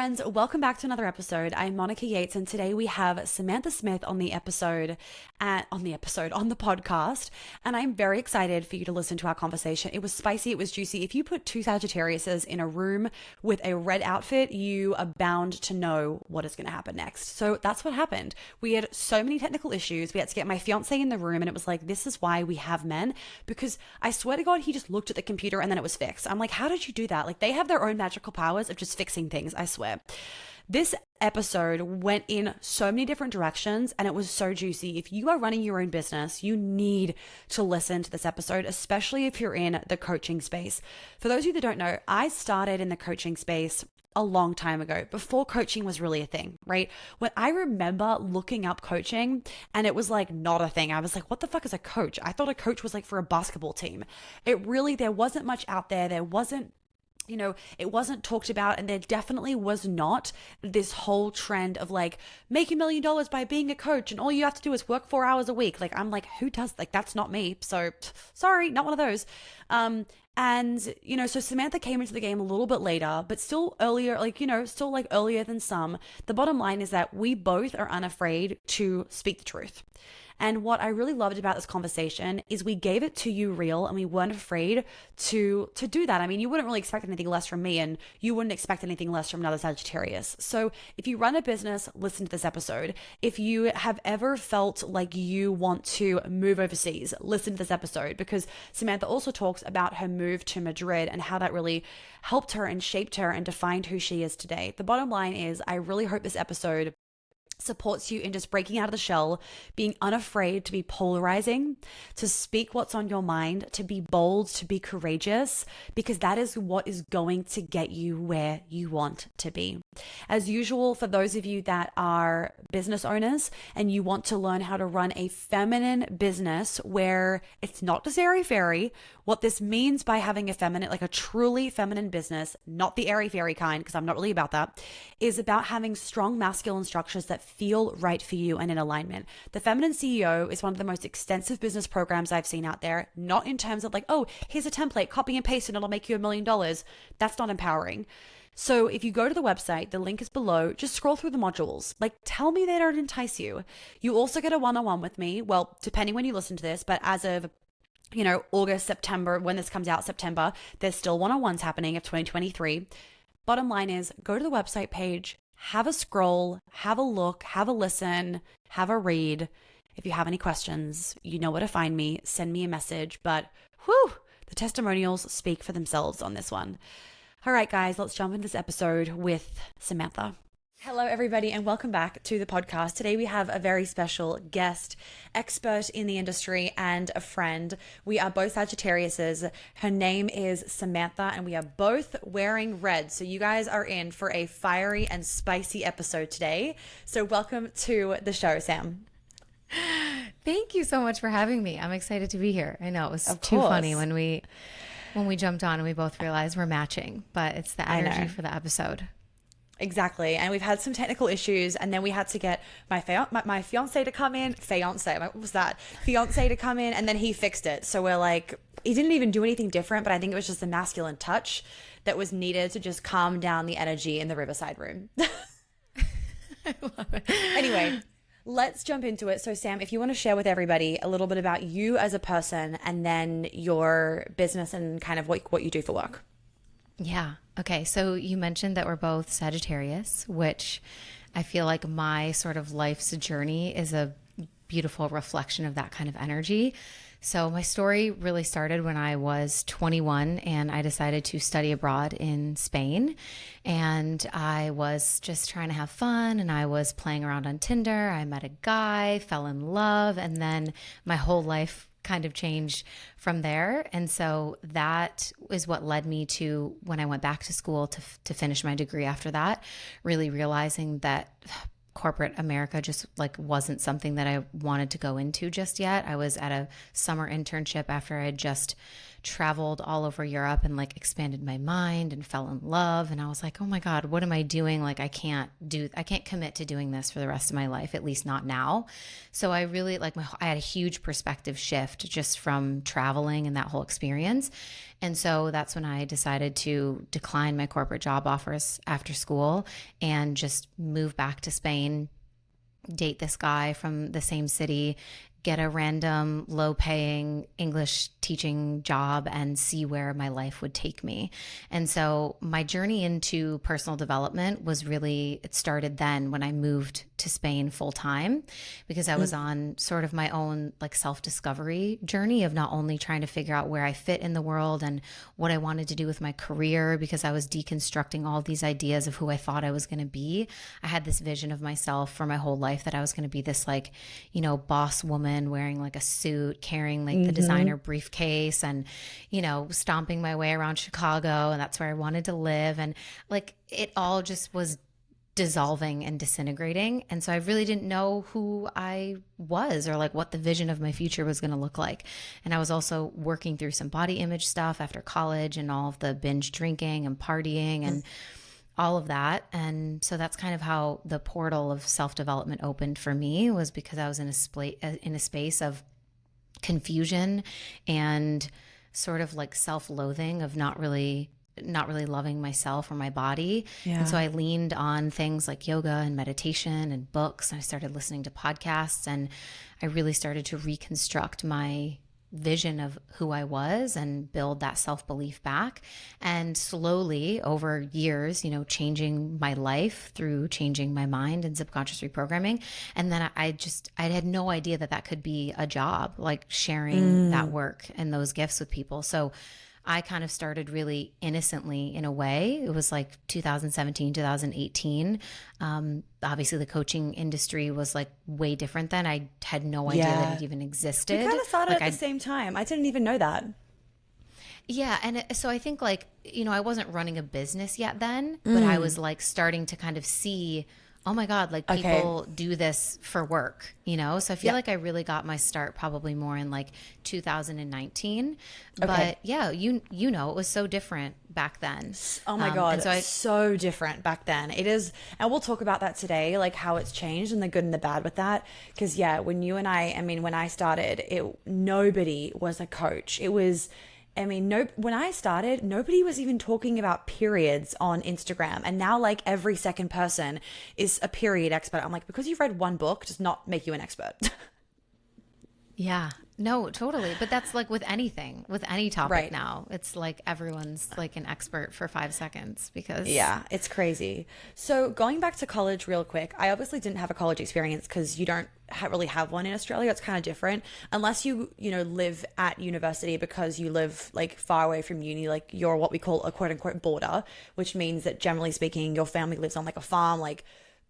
friends, welcome back to another episode. I'm Monica Yates, and today we have Samantha Smith on the podcast, and I'm very excited for you to listen to our conversation. It was spicy, it was juicy. If you put two Sagittariuses in a room with a red outfit, you are bound to know what is going to happen next. So that's what happened. We had so many technical issues. We had to get my fiance in the room, and it was like, this is why we have men, because I swear to God, he just looked at the computer and then it was fixed. I'm like, how did you do that? Like, they have their own magical powers of just fixing things, I swear. This episode went in so many different directions and it was so juicy. If you are running your own business, you need to listen to this episode, especially if you're in the coaching space. For those of you that don't know, I started in the coaching space a long time ago, before coaching was really a thing, right? When I remember looking up coaching and it was like not a thing, I was like, what the fuck is a coach? I thought a coach was like for a basketball team. There wasn't much out there. There wasn't, it wasn't talked about, and there definitely was not this whole trend of like make $1 million by being a coach and all you have to do is work 4 hours a week. Like, I'm like, who does, like, that's not me. So sorry, not one of those. So Samantha came into the game a little bit later, but still earlier, still like earlier than some. The bottom line is that we both are unafraid to speak the truth. And what I really loved about this conversation is we gave it to you real, and we weren't afraid to do that. I mean, you wouldn't really expect anything less from me, and you wouldn't expect anything less from another Sagittarius. So if you run a business, listen to this episode. If you have ever felt like you want to move overseas, listen to this episode, because Samantha also talks about her move to Madrid and how that really helped her and shaped her and defined who she is today. The bottom line is, I really hope this episode supports you in just breaking out of the shell, being unafraid to be polarizing, to speak what's on your mind, to be bold, to be courageous, because that is what is going to get you where you want to be. As usual, for those of you that are business owners and you want to learn how to run a feminine business where it's not just airy-fairy, what this means by having a feminine, like a truly feminine business, not the airy-fairy kind, because I'm not really about that, is about having strong masculine structures that feel right for you and in alignment. The Feminine CEO is one of the most extensive business programs I've seen out there, not in terms of like, oh, here's a template, copy and paste and it'll make you $1 million. That's not empowering. So if you go to the website, the link is below, just scroll through the modules. Like, tell me they don't entice you. You also get a one-on-one with me. Well, depending when you listen to this, but as of August, September, when this comes out, September, there's still one-on-ones happening of 2023. Bottom line is, go to the website page, have a scroll, have a look, have a listen, have a read. If you have any questions, you know where to find me. Send me a message. But the testimonials speak for themselves on this one. All right, guys, let's jump into this episode with Samantha. Hello, everybody, and welcome back to the podcast. Today, we have a very special guest, expert in the industry and a friend. We are both Sagittariuses. Her name is Samantha, and we are both wearing red. So you guys are in for a fiery and spicy episode today. So welcome to the show, Sam. Thank you so much for having me. I'm excited to be here. I know it was Of too course. funny when we jumped on and we both realized we're matching, but it's the energy for the episode. Exactly. And we've had some technical issues, and then we had to get my fiance to come in. What was that? Fiance to come in, and then he fixed it. So we're like, he didn't even do anything different, but I think it was just a masculine touch that was needed to just calm down the energy in the Riverside room. I love it. Anyway, let's jump into it. So Sam, if you want to share with everybody a little bit about you as a person and then your business and kind of what you do for work. Yeah. Okay. So you mentioned that we're both Sagittarius, which I feel like my sort of life's journey is a beautiful reflection of that kind of energy. So my story really started when I was 21 and I decided to study abroad in Spain. And I was just trying to have fun and I was playing around on Tinder. I met a guy, fell in love, and then my whole life kind of changed from there. And so that is what led me to, when I went back to school to finish my degree after that, really realizing that corporate America just like wasn't something that I wanted to go into just yet. I was at a summer internship after I had just traveled all over Europe and like expanded my mind and fell in love. And I was like, oh my God, what am I doing? Like, I can't commit to doing this for the rest of my life, at least not now. So I really I had a huge perspective shift just from traveling and that whole experience. And so that's when I decided to decline my corporate job offers after school and just move back to Spain, date this guy from the same city, get a random low paying English teaching job and see where my life would take me. And so my journey into personal development was really, it started then when I moved to Spain full time, because I was on sort of my own like self-discovery journey of not only trying to figure out where I fit in the world and what I wanted to do with my career, because I was deconstructing all these ideas of who I thought I was going to be. I had this vision of myself for my whole life that I was going to be this like, you know, boss woman wearing like a suit, carrying like the designer briefcase and, you know, stomping my way around Chicago. And that's where I wanted to live. And like, it all just was dissolving and disintegrating. And so I really didn't know who I was or like what the vision of my future was going to look like. And I was also working through some body image stuff after college and all of the binge drinking and partying and all of that. And so that's kind of how the portal of self-development opened for me, was because I was in a space of confusion and sort of like self-loathing of not really loving myself or my body. Yeah. And so I leaned on things like yoga and meditation and books. And I started listening to podcasts, and I really started to reconstruct my vision of who I was and build that self-belief back. And slowly over years, you know, changing my life through changing my mind and subconscious reprogramming. And then I had no idea that that could be a job, like sharing that work and those gifts with people. So I kind of started really innocently in a way. It was like 2017, 2018. Obviously, the coaching industry was like way different then. I had no idea that it even existed. We kind of started like at the same time. I didn't even know that. Yeah. And so I think like, you know, I wasn't running a business yet then, but I was like starting to kind of see, oh my God, like people do this for work, you know? So I feel like I really got my start probably more in like 2019. But yeah, you know, it was so different back then. Oh my God, and so so different back then. It is, and we'll talk about that today, like how it's changed and the good and the bad with that. Because yeah, when you and I mean, when I started, nobody was a coach. It was, I mean, when I started, nobody was even talking about periods on Instagram. And now like every second person is a period expert. I'm like, because you've read one book does not make you an expert. yeah, no, totally. But that's like with anything, with any topic Right. now. It's like everyone's like an expert for 5 seconds because Yeah, it's crazy. So going back to college real quick, I obviously didn't have a college experience because you don't really have one in Australia. It's kind of different unless you know, live at university, because you live like far away from uni, like you're what we call a quote unquote border, which means that generally speaking, your family lives on like a farm, like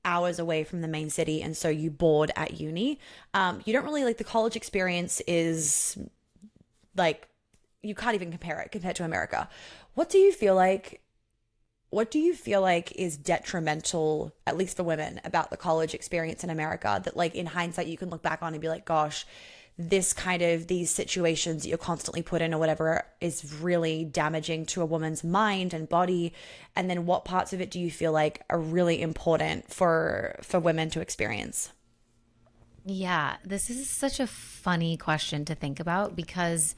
hours away from the main city. And so you board at uni. You don't really like, the college experience is like, you can't even compare it compared to America. What do you feel like is detrimental, at least for women, about the college experience in America, that like in hindsight you can look back on and be like, gosh, this kind of, these situations that you're constantly put in or whatever is really damaging to a woman's mind and body? And then what parts of it do you feel like are really important for women to experience? Yeah, this is such a funny question to think about, because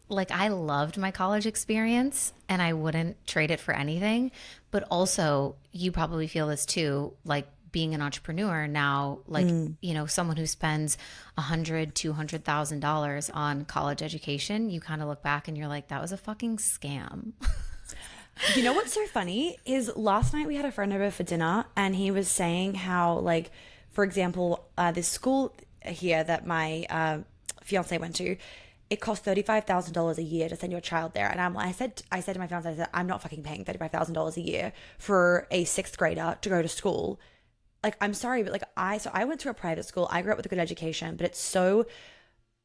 like I loved my college experience and I wouldn't trade it for anything. But also, you probably feel this too, like being an entrepreneur now, like, you know, someone who spends $100,000-$200,000 on college education, you kind of look back and you're like, that was a fucking scam. You know what's so funny is last night we had a friend over for dinner and he was saying how, like, for example, this school here that my fiance went to, it costs $35,000 a year to send your child there. And I said to my fiance, I said, I'm not fucking paying $35,000 a year for a sixth grader to go to school. Like, I'm sorry, but like I went to a private school. I grew up with a good education, but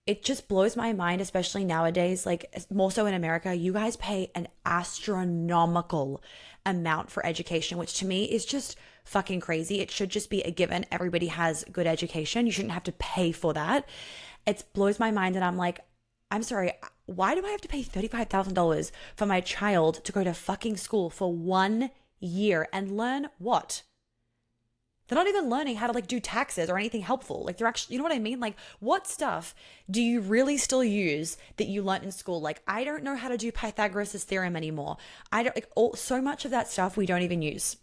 it just blows my mind, especially nowadays, like more so in America, you guys pay an astronomical amount for education, which to me is just fucking crazy. It should just be a given. Everybody has good education. You shouldn't have to pay for that. It blows my mind. And I'm like, I'm sorry, why do I have to pay $35,000 for my child to go to fucking school for 1 year and learn what? They're not even learning how to like do taxes or anything helpful. Like they're actually, you know what I mean? Like what stuff do you really still use that you learned in school? Like I don't know how to do Pythagoras' theorem anymore. I don't like so much of that stuff we don't even use.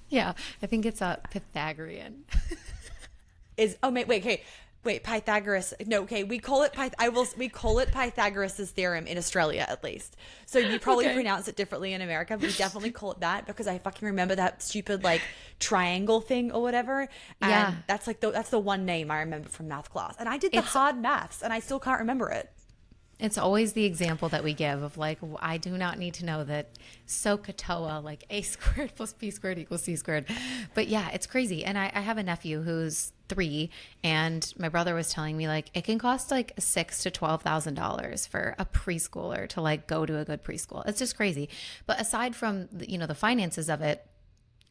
Yeah, I think it's a Pythagorean. Is oh wait okay wait Pythagoras no okay we call it we call it Pythagoras' theorem in Australia at least, so you probably Okay. pronounce it differently in America, but we definitely call it that because I fucking remember that stupid like triangle thing or whatever, Yeah. and that's like that's the one name I remember from math class, and I did the It's hard maths and I still can't remember it. It's always the example that we give of like, I do not need to know that SOHCAHTOA, like a squared plus b squared equals c squared. But yeah, it's crazy. And I have a nephew who's 3, and my brother was telling me like it can cost like $6,000 to $12,000 for a preschooler to like go to a good preschool. It's just crazy. But aside from the finances of it,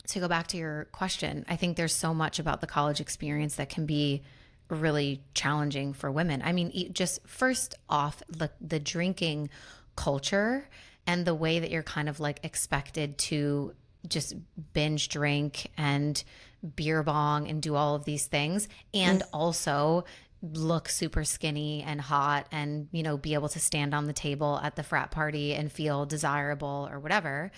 to go back to your question, I think there's so much about the college experience that can be really challenging for women. I mean, just first off, the drinking culture and the way that you're kind of like expected to just binge drink and beer bong and do all of these things, and also look super skinny and hot and be able to stand on the table at the frat party and feel desirable or whatever.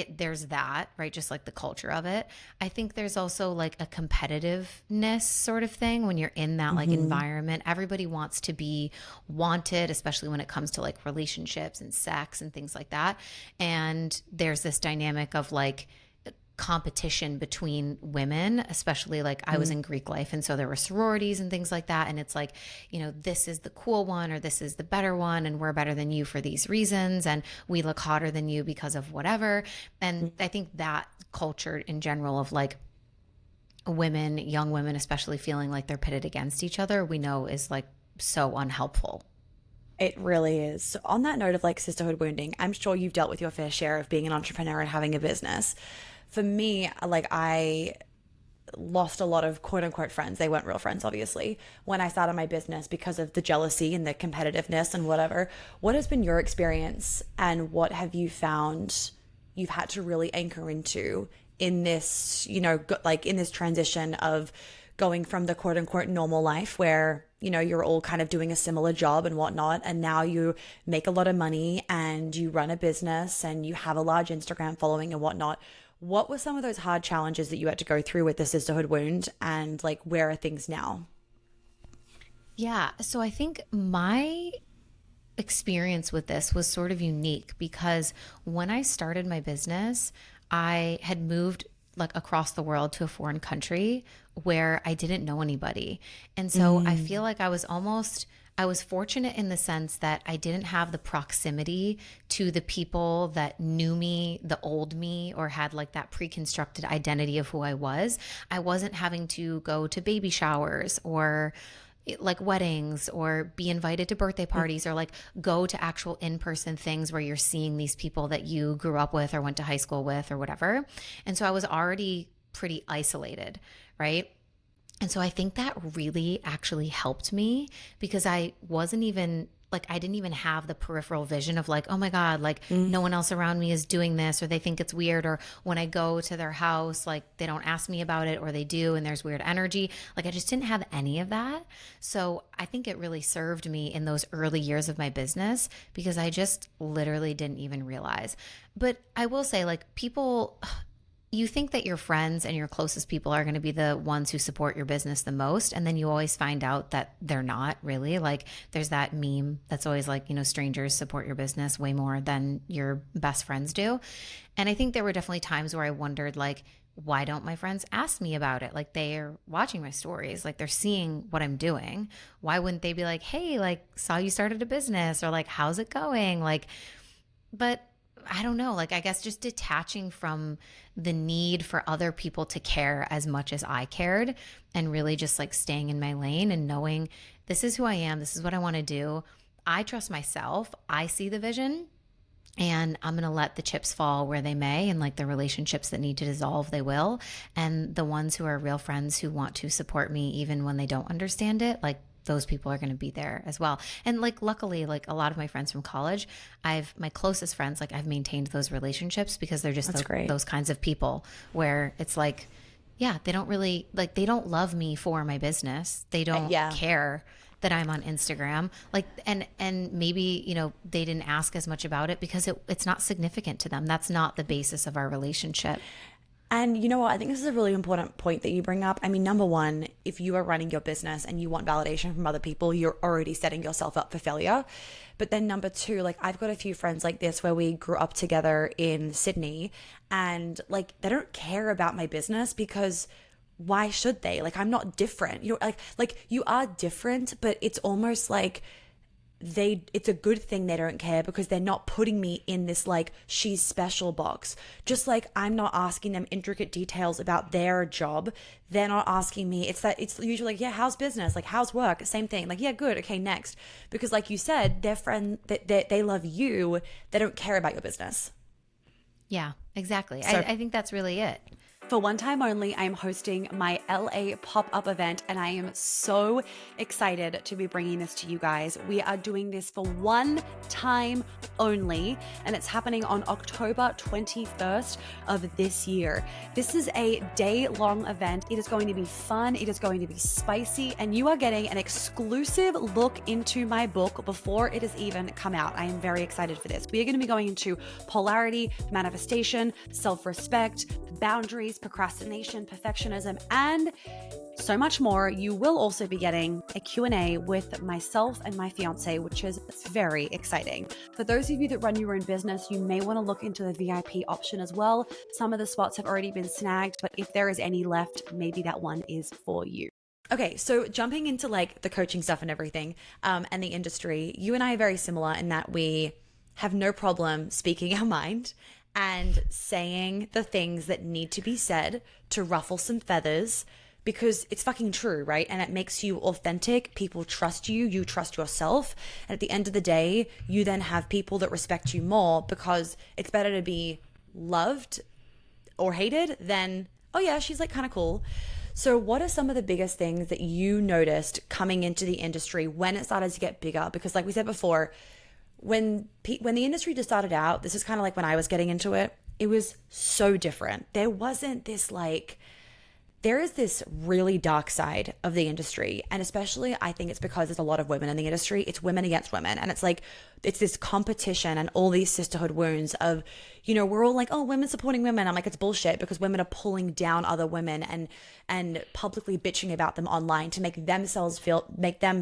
There's that, right? Just like the culture of it. I think there's also like a competitiveness sort of thing when you're in that like environment. Everybody wants to be wanted, especially when it comes to like relationships and sex and things like that. And there's this dynamic of like competition between women, especially like I was in Greek life, and so there were sororities and things like that, and it's like, this is the cool one or this is the better one, and we're better than you for these reasons, and we look hotter than you because of whatever. And I think that culture in general of like women, young women especially, feeling like they're pitted against each other, we know is like so unhelpful. It really is. So on that note of like sisterhood wounding, I'm sure you've dealt with your fair share of being an entrepreneur and having a business. For me, like I lost a lot of quote unquote friends. They weren't real friends, obviously, when I started my business because of the jealousy and the competitiveness and whatever. What has been your experience, and what have you found you've had to really anchor into in this, like in this transition of going from the quote unquote normal life where, you're all kind of doing a similar job and whatnot, and now you make a lot of money and you run a business and you have a large Instagram following and whatnot. What were some of those hard challenges that you had to go through with the sisterhood wound, and like where are things now? Yeah. So I think my experience with this was sort of unique because when I started my business, I had moved like across the world to a foreign country where I didn't know anybody. And so I feel like I was fortunate in the sense that I didn't have the proximity to the people that knew me, the old me, or had like that pre-constructed identity of who I was. I wasn't having to go to baby showers or like weddings or be invited to birthday parties or like go to actual in-person things where you're seeing these people that you grew up with or went to high school with or whatever. And so I was already pretty isolated, right? And so I think that really actually helped me because I wasn't even like, I didn't even have the peripheral vision of like, oh my God, like no one else around me is doing this, or they think it's weird. Or when I go to their house, like they don't ask me about it, or they do, and there's weird energy. Like I just didn't have any of that. So I think it really served me in those early years of my business because I just literally didn't even realize. But I will say, like, people, you think that your friends and your closest people are going to be the ones who support your business the most. And then you always find out that they're not really. Like there's that meme that's always like, strangers support your business way more than your best friends do. And I think there were definitely times where I wondered, like, why don't my friends ask me about it? Like they're watching my stories, like they're seeing what I'm doing. Why wouldn't they be like, hey, like saw you started a business, or like, how's it going? Like, but I don't know, like I guess just detaching from the need for other people to care as much as I cared, and really just like staying in my lane and knowing this is who I am, this is what I want to do. I trust myself, I see the vision, and I'm going to let the chips fall where they may, and like the relationships that need to dissolve, they will. And the ones who are real friends who want to support me even when they don't understand it, like those people are going to be there as well. And like, luckily, like a lot of my friends from college, my closest friends, like I've maintained those relationships because they're just That's great. those kinds of people where it's like, Yeah, they don't really like, they don't love me for my business. They don't Yeah. care that I'm on Instagram. Like, and maybe, you know, they didn't ask as much about it because it's not significant to them. That's not the basis of our relationship. And you know what? I think this is a really important point that you bring up. I mean, number one, if you are running your business and you want validation from other people, you're already setting yourself up for failure. But then number two, like I've got a few friends like this where we grew up together in Sydney and like they don't care about my business because why should they? Like I'm not different. You know, like you are different, but it's almost like it's a good thing they don't care because they're not putting me in this like she's special box. Just like I'm not asking them intricate details about their job, they're not asking me. It's usually like, yeah, how's business, like how's work, same thing, like yeah, good, okay, next. Because like you said, their friend that they love you, they don't care about your business. Yeah, exactly. So I think that's really it. for one time only, I am hosting my LA pop-up event and I am so excited to be bringing this to you guys. We are doing this for one time only and it's happening on October 21st of this year. This is a day-long event. It is going to be fun. It is going to be spicy and you are getting an exclusive look into my book before it has even come out. I am very excited for this. We are going to be going into polarity, manifestation, self-respect, boundaries, procrastination, perfectionism, and so much more. You will also be getting a Q&A with myself and my fiance, which is very exciting. For those of you that run your own business, you may want to look into the VIP option as well. Some of the spots have already been snagged, but if there is any left, maybe that one is for you. Okay, so jumping into like the coaching stuff and everything, and the industry, you and I are very similar in that we have no problem speaking our mind and saying the things that need to be said to ruffle some feathers because it's fucking true, right? And it makes you authentic. People trust you. You trust yourself. And at the end of the day, you then have people that respect you more because it's better to be loved or hated than, oh yeah, she's like kind of cool. So what are some of the biggest things that you noticed coming into the industry when it started to get bigger? Because like we said before, when the industry just started out, this is kind of like when I was getting into it, it was so different. There wasn't this like, there is this really dark side of the industry. And especially I think it's because there's a lot of women in the industry. It's women against women. And it's like, it's this competition and all these sisterhood wounds of, you know, we're all like, oh, women supporting women. I'm like, it's bullshit because women are pulling down other women and publicly bitching about them online to make them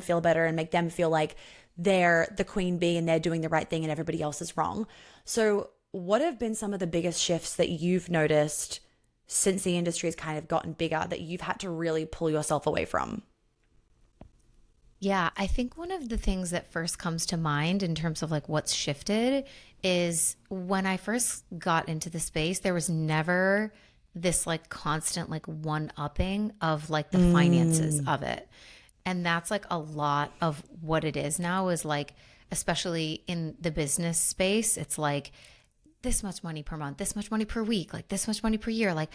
feel better and make them feel like they're the queen bee and they're doing the right thing and everybody else is wrong. So what have been some of the biggest shifts that you've noticed since the industry has kind of gotten bigger that you've had to really pull yourself away from? Yeah, I think one of the things that first comes to mind in terms of like what's shifted is when I first got into the space, there was never this like constant like one-upping of like the finances of it. And that's like a lot of what it is now is like, especially in the business space, it's like this much money per month, this much money per week, like this much money per year. Like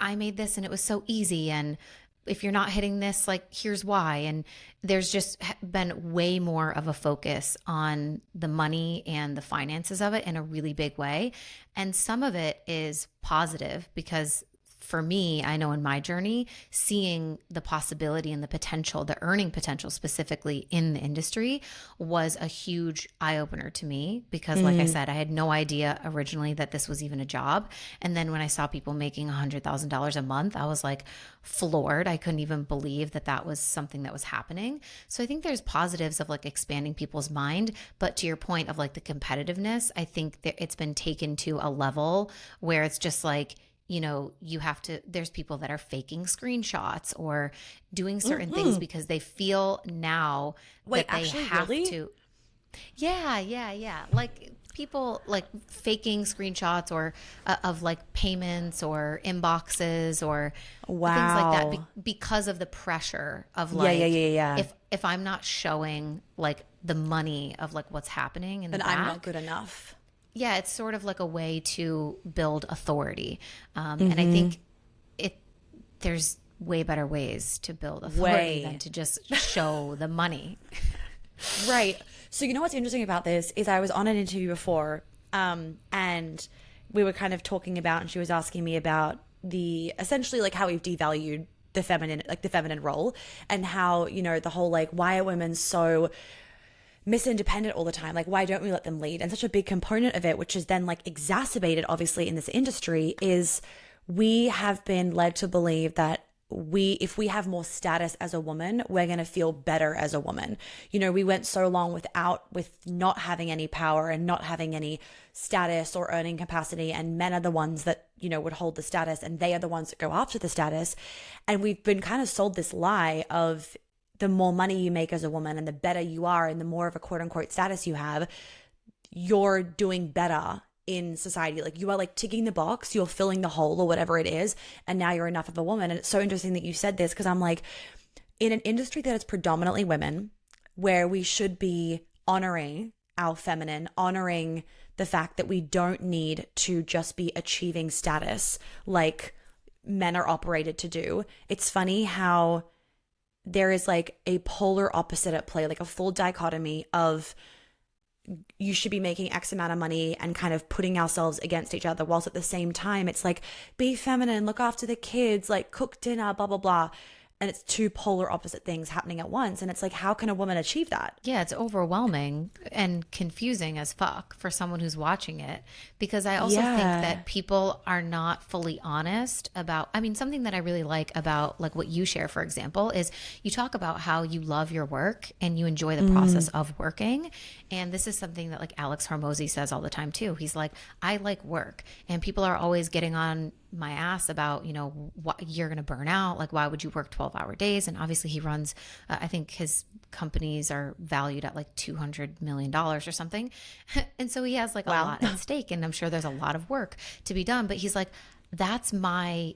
I made this and it was so easy. And if you're not hitting this, like here's why. And there's just been way more of a focus on the money and the finances of it in a really big way. And some of it is positive because for me, I know in my journey, seeing the possibility and the potential, the earning potential specifically in the industry was a huge eye opener to me because like I said, I had no idea originally that this was even a job. And then when I saw people making $100,000 a month, I was like floored. I couldn't even believe that that was something that was happening. So I think there's positives of like expanding people's mind. But to your point of like the competitiveness, I think that it's been taken to a level where it's just like, you know, you have to, there's people that are faking screenshots or doing certain things because they feel now that they have to. Yeah. Like people like faking screenshots or of like payments or inboxes or things like that because of the pressure of like, yeah. If I'm not showing like the money of like what's happening in the Then back, I'm not good enough. yeah, it's sort of like a way to build authority. And I think there's way better ways to build authority than to just show the money. Right. So you know what's interesting about this is I was on an interview before and we were kind of talking about, and she was asking me about the essentially like how we've devalued the feminine role, and how, you know, the whole like, why are women so Miss Independent all the time? Like, why don't we let them lead? And such a big component of it, which is then like exacerbated, obviously, in this industry, is we have been led to believe that if we have more status as a woman, we're going to feel better as a woman. You know, we went so long with not having any power and not having any status or earning capacity. And men are the ones that, you know, would hold the status, and they are the ones that go after the status. And we've been kind of sold this lie of the more money you make as a woman and the better you are and the more of a quote unquote status you have, you're doing better in society. Like, you are like ticking the box, you're filling the hole or whatever it is, and now you're enough of a woman. And it's so interesting that you said this, because I'm like, in an industry that is predominantly women, where we should be honoring our feminine, honoring the fact that we don't need to just be achieving status like men are operated to do. It's funny how there is like a polar opposite at play, like a full dichotomy of you should be making X amount of money and kind of putting ourselves against each other, whilst at the same time it's like, be feminine, look after the kids, like cook dinner, blah blah blah. And it's two polar opposite things happening at once, and it's like, how can a woman achieve that? Yeah, it's overwhelming and confusing as fuck for someone who's watching it, because I also think that people are not fully honest about, I mean, something that I really like about like what you share, for example, is you talk about how you love your work and you enjoy the process of working. And this is something that like Alex Hormozy says all the time too. He's like, I like work, and people are always getting on my ass about, you know, what you're going to burn out. Like, why would you work 12-hour days? And obviously he runs, I think his companies are valued at like $200 million or something. And so he has like a lot at stake, and I'm sure there's a lot of work to be done, but he's like, that's my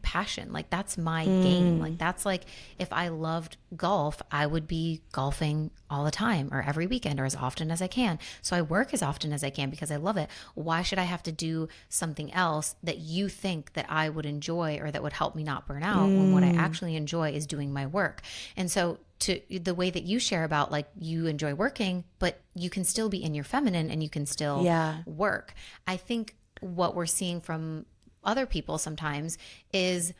passion. Like, that's my game. Like, that's like, if I loved golf, I would be golfing all the time or every weekend or as often as I can. So I work as often as I can because I love it. Why should I have to do something else that you think that I would enjoy or that would help me not burn out, when what I actually enjoy is doing my work? And so to the way that you share about like you enjoy working, but you can still be in your feminine and you can still work. I think what we're seeing from other people sometimes is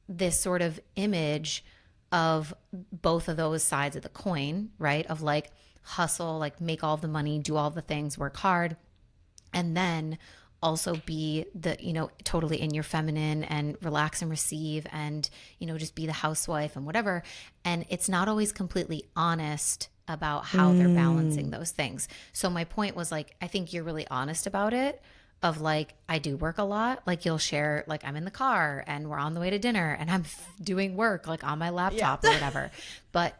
this sort of image of both of those sides of the coin, right? Of like hustle, like make all the money, do all the things, work hard, and then also be the, you know, totally in your feminine and relax and receive and, you know, just be the housewife and whatever. And it's not always completely honest about how they're balancing those things. So my point was like, I think you're really honest about it, of like, I do work a lot. Like, you'll share, like, I'm in the car and we're on the way to dinner and I'm doing work like on my laptop or whatever. But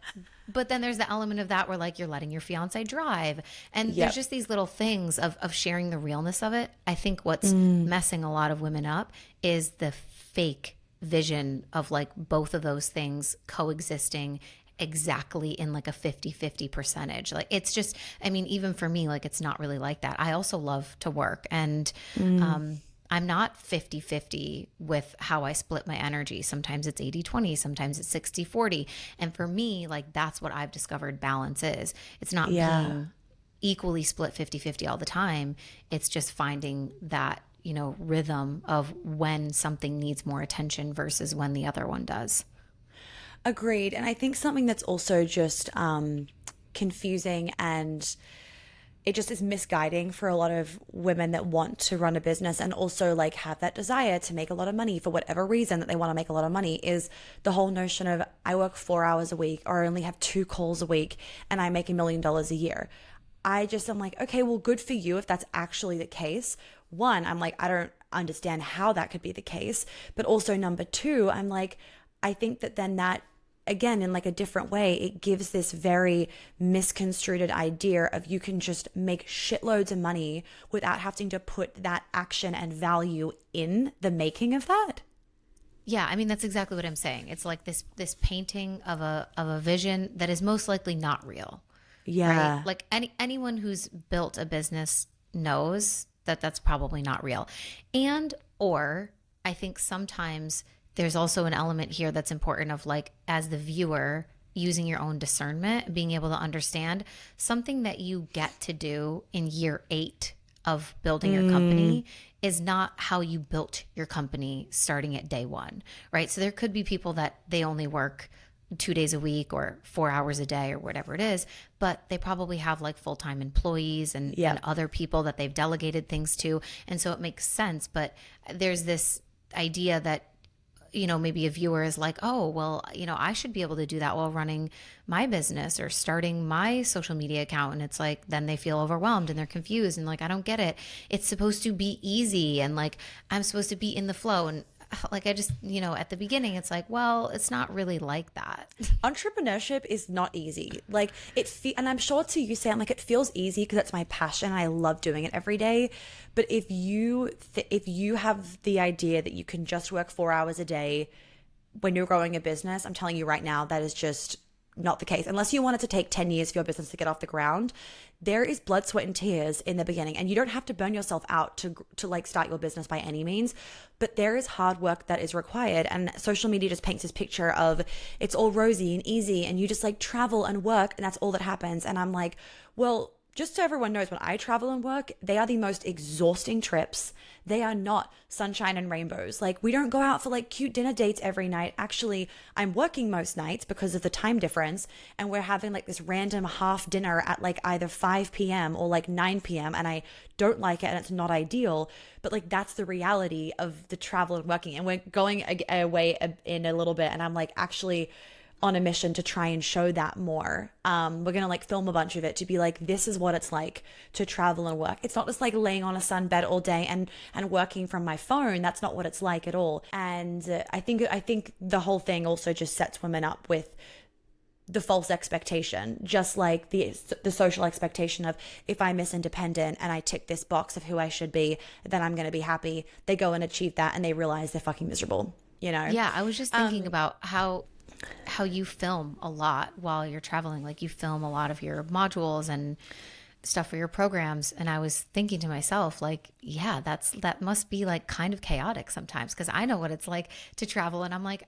then there's the element of that where like you're letting your fiance drive, and there's just these little things of sharing the realness of it. I think what's messing a lot of women up is the fake vision of like both of those things coexisting exactly in like a 50-50 percentage. Like, it's just, I mean, even for me, like, it's not really like that. I also love to work, and I'm not 50-50 with how I split my energy. Sometimes it's 80-20, sometimes it's 60-40. And for me, like, that's what I've discovered balance is. It's not being equally split 50-50 all the time. It's just finding that, you know, rhythm of when something needs more attention versus when the other one does. Agreed. And I think something that's also just confusing, and it just is misguiding for a lot of women that want to run a business and also like have that desire to make a lot of money for whatever reason that they want to make a lot of money, is the whole notion of, I work 4 hours a week, or I only have 2 calls a week, and I make $1 million a year. I just am like, okay, well, good for you if that's actually the case. One, I'm like, I don't understand how that could be the case. But also number two, I'm like, I think that then that, again, in like a different way, it gives this very misconstrued idea of you can just make shitloads of money without having to put that action and value in the making of that. Yeah, I mean, that's exactly what I'm saying. It's like this painting of a vision that is most likely not real. Yeah. Right? Like anyone who's built a business knows that that's probably not real. And or I think sometimes there's also an element here that's important of like, as the viewer, using your own discernment, being able to understand something that you get to do in year 8 of building your company is not how you built your company starting at day one, right? So there could be people that they only work 2 days a week or 4 hours a day or whatever it is, but they probably have like full-time employees and other people that they've delegated things to. And so it makes sense. But there's this idea that, maybe a viewer is like, oh, well, I should be able to do that while running my business or starting my social media account. And it's like, then they feel overwhelmed and they're confused and like, I don't get it. It's supposed to be easy. And like, I'm supposed to be in the flow. And like, I just, at the beginning, it's like, well, it's not really like that. Entrepreneurship is not easy. Like and I'm sure to you, Sam, like it feels easy because it's my passion. I love doing it every day. But if you have the idea that you can just work 4 hours a day when you're growing a business, I'm telling you right now, that is just not the case. Unless you want it to take 10 years for your business to get off the ground, there is blood, sweat, and tears in the beginning. And you don't have to burn yourself out to like start your business by any means, but there is hard work that is required. And social media just paints this picture of it's all rosy and easy and you just like travel and work and that's all that happens. And I'm like, well, just so everyone knows, when I travel and work, they are the most exhausting trips. They are not sunshine and rainbows. Like, we don't go out for like cute dinner dates every night. Actually, I'm working most nights because of the time difference. And we're having like this random half dinner at like either 5 p.m. or like 9 p.m. And I don't like it and it's not ideal. But like, that's the reality of the travel and working. And we're going away in a little bit. And I'm like, actually, on a mission to try and show that more. We're gonna like film a bunch of it to be like, this is what it's like to travel and work. It's not just like laying on a sunbed all day and working from my phone. That's not what it's like at all. And I think the whole thing also just sets women up with the false expectation, just like the social expectation of, if I miss independent and I tick this box of who I should be, then I'm gonna be happy. They go and achieve that and they realize they're fucking miserable, Yeah, I was just thinking about how you film a lot while you're traveling. Like, you film a lot of your modules and stuff for your programs. And I was thinking to myself, like, yeah, that must be like kind of chaotic sometimes, because I know what it's like to travel and I'm like,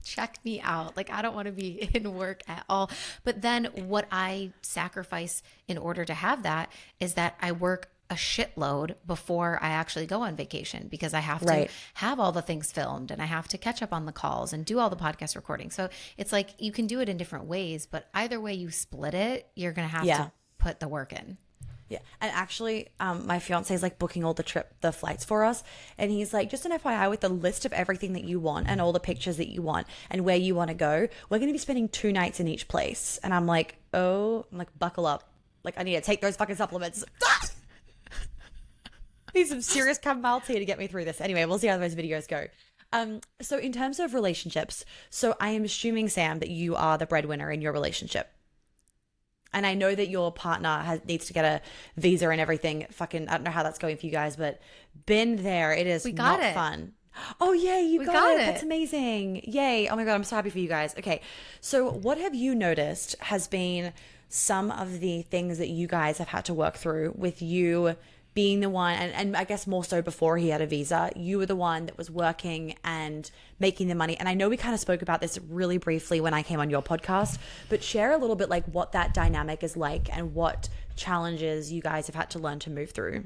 check me out. Like, I don't want to be in work at all. But then what I sacrifice in order to have that is that I work a shitload before I actually go on vacation, because I have to have all the things filmed and I have to catch up on the calls and do all the podcast recording. So it's like, you can do it in different ways, but either way you split it, you're going to have to put the work in. Yeah. And actually, my fiance is like booking all the flights for us. And he's like, just an FYI, with the list of everything that you want and all the pictures that you want and where you want to go, we're going to be spending 2 nights in each place. And I'm like, buckle up. Like, I need to take those fucking supplements. Need some serious chamomile tea to get me through this. Anyway, we'll see how those videos go. So in terms of relationships, so I am assuming, Sam, that you are the breadwinner in your relationship. And I know that your partner needs to get a visa and everything. Fucking, I don't know how that's going for you guys, but been there. It is not fun. Oh, yay, you got it. That's amazing. Yay. Oh my God, I'm so happy for you guys. Okay, so what have you noticed has been some of the things that you guys have had to work through with you being the one, and I guess more so before he had a visa, you were the one that was working and making the money. And I know we kind of spoke about this really briefly when I came on your podcast, but share a little bit like what that dynamic is like and what challenges you guys have had to learn to move through.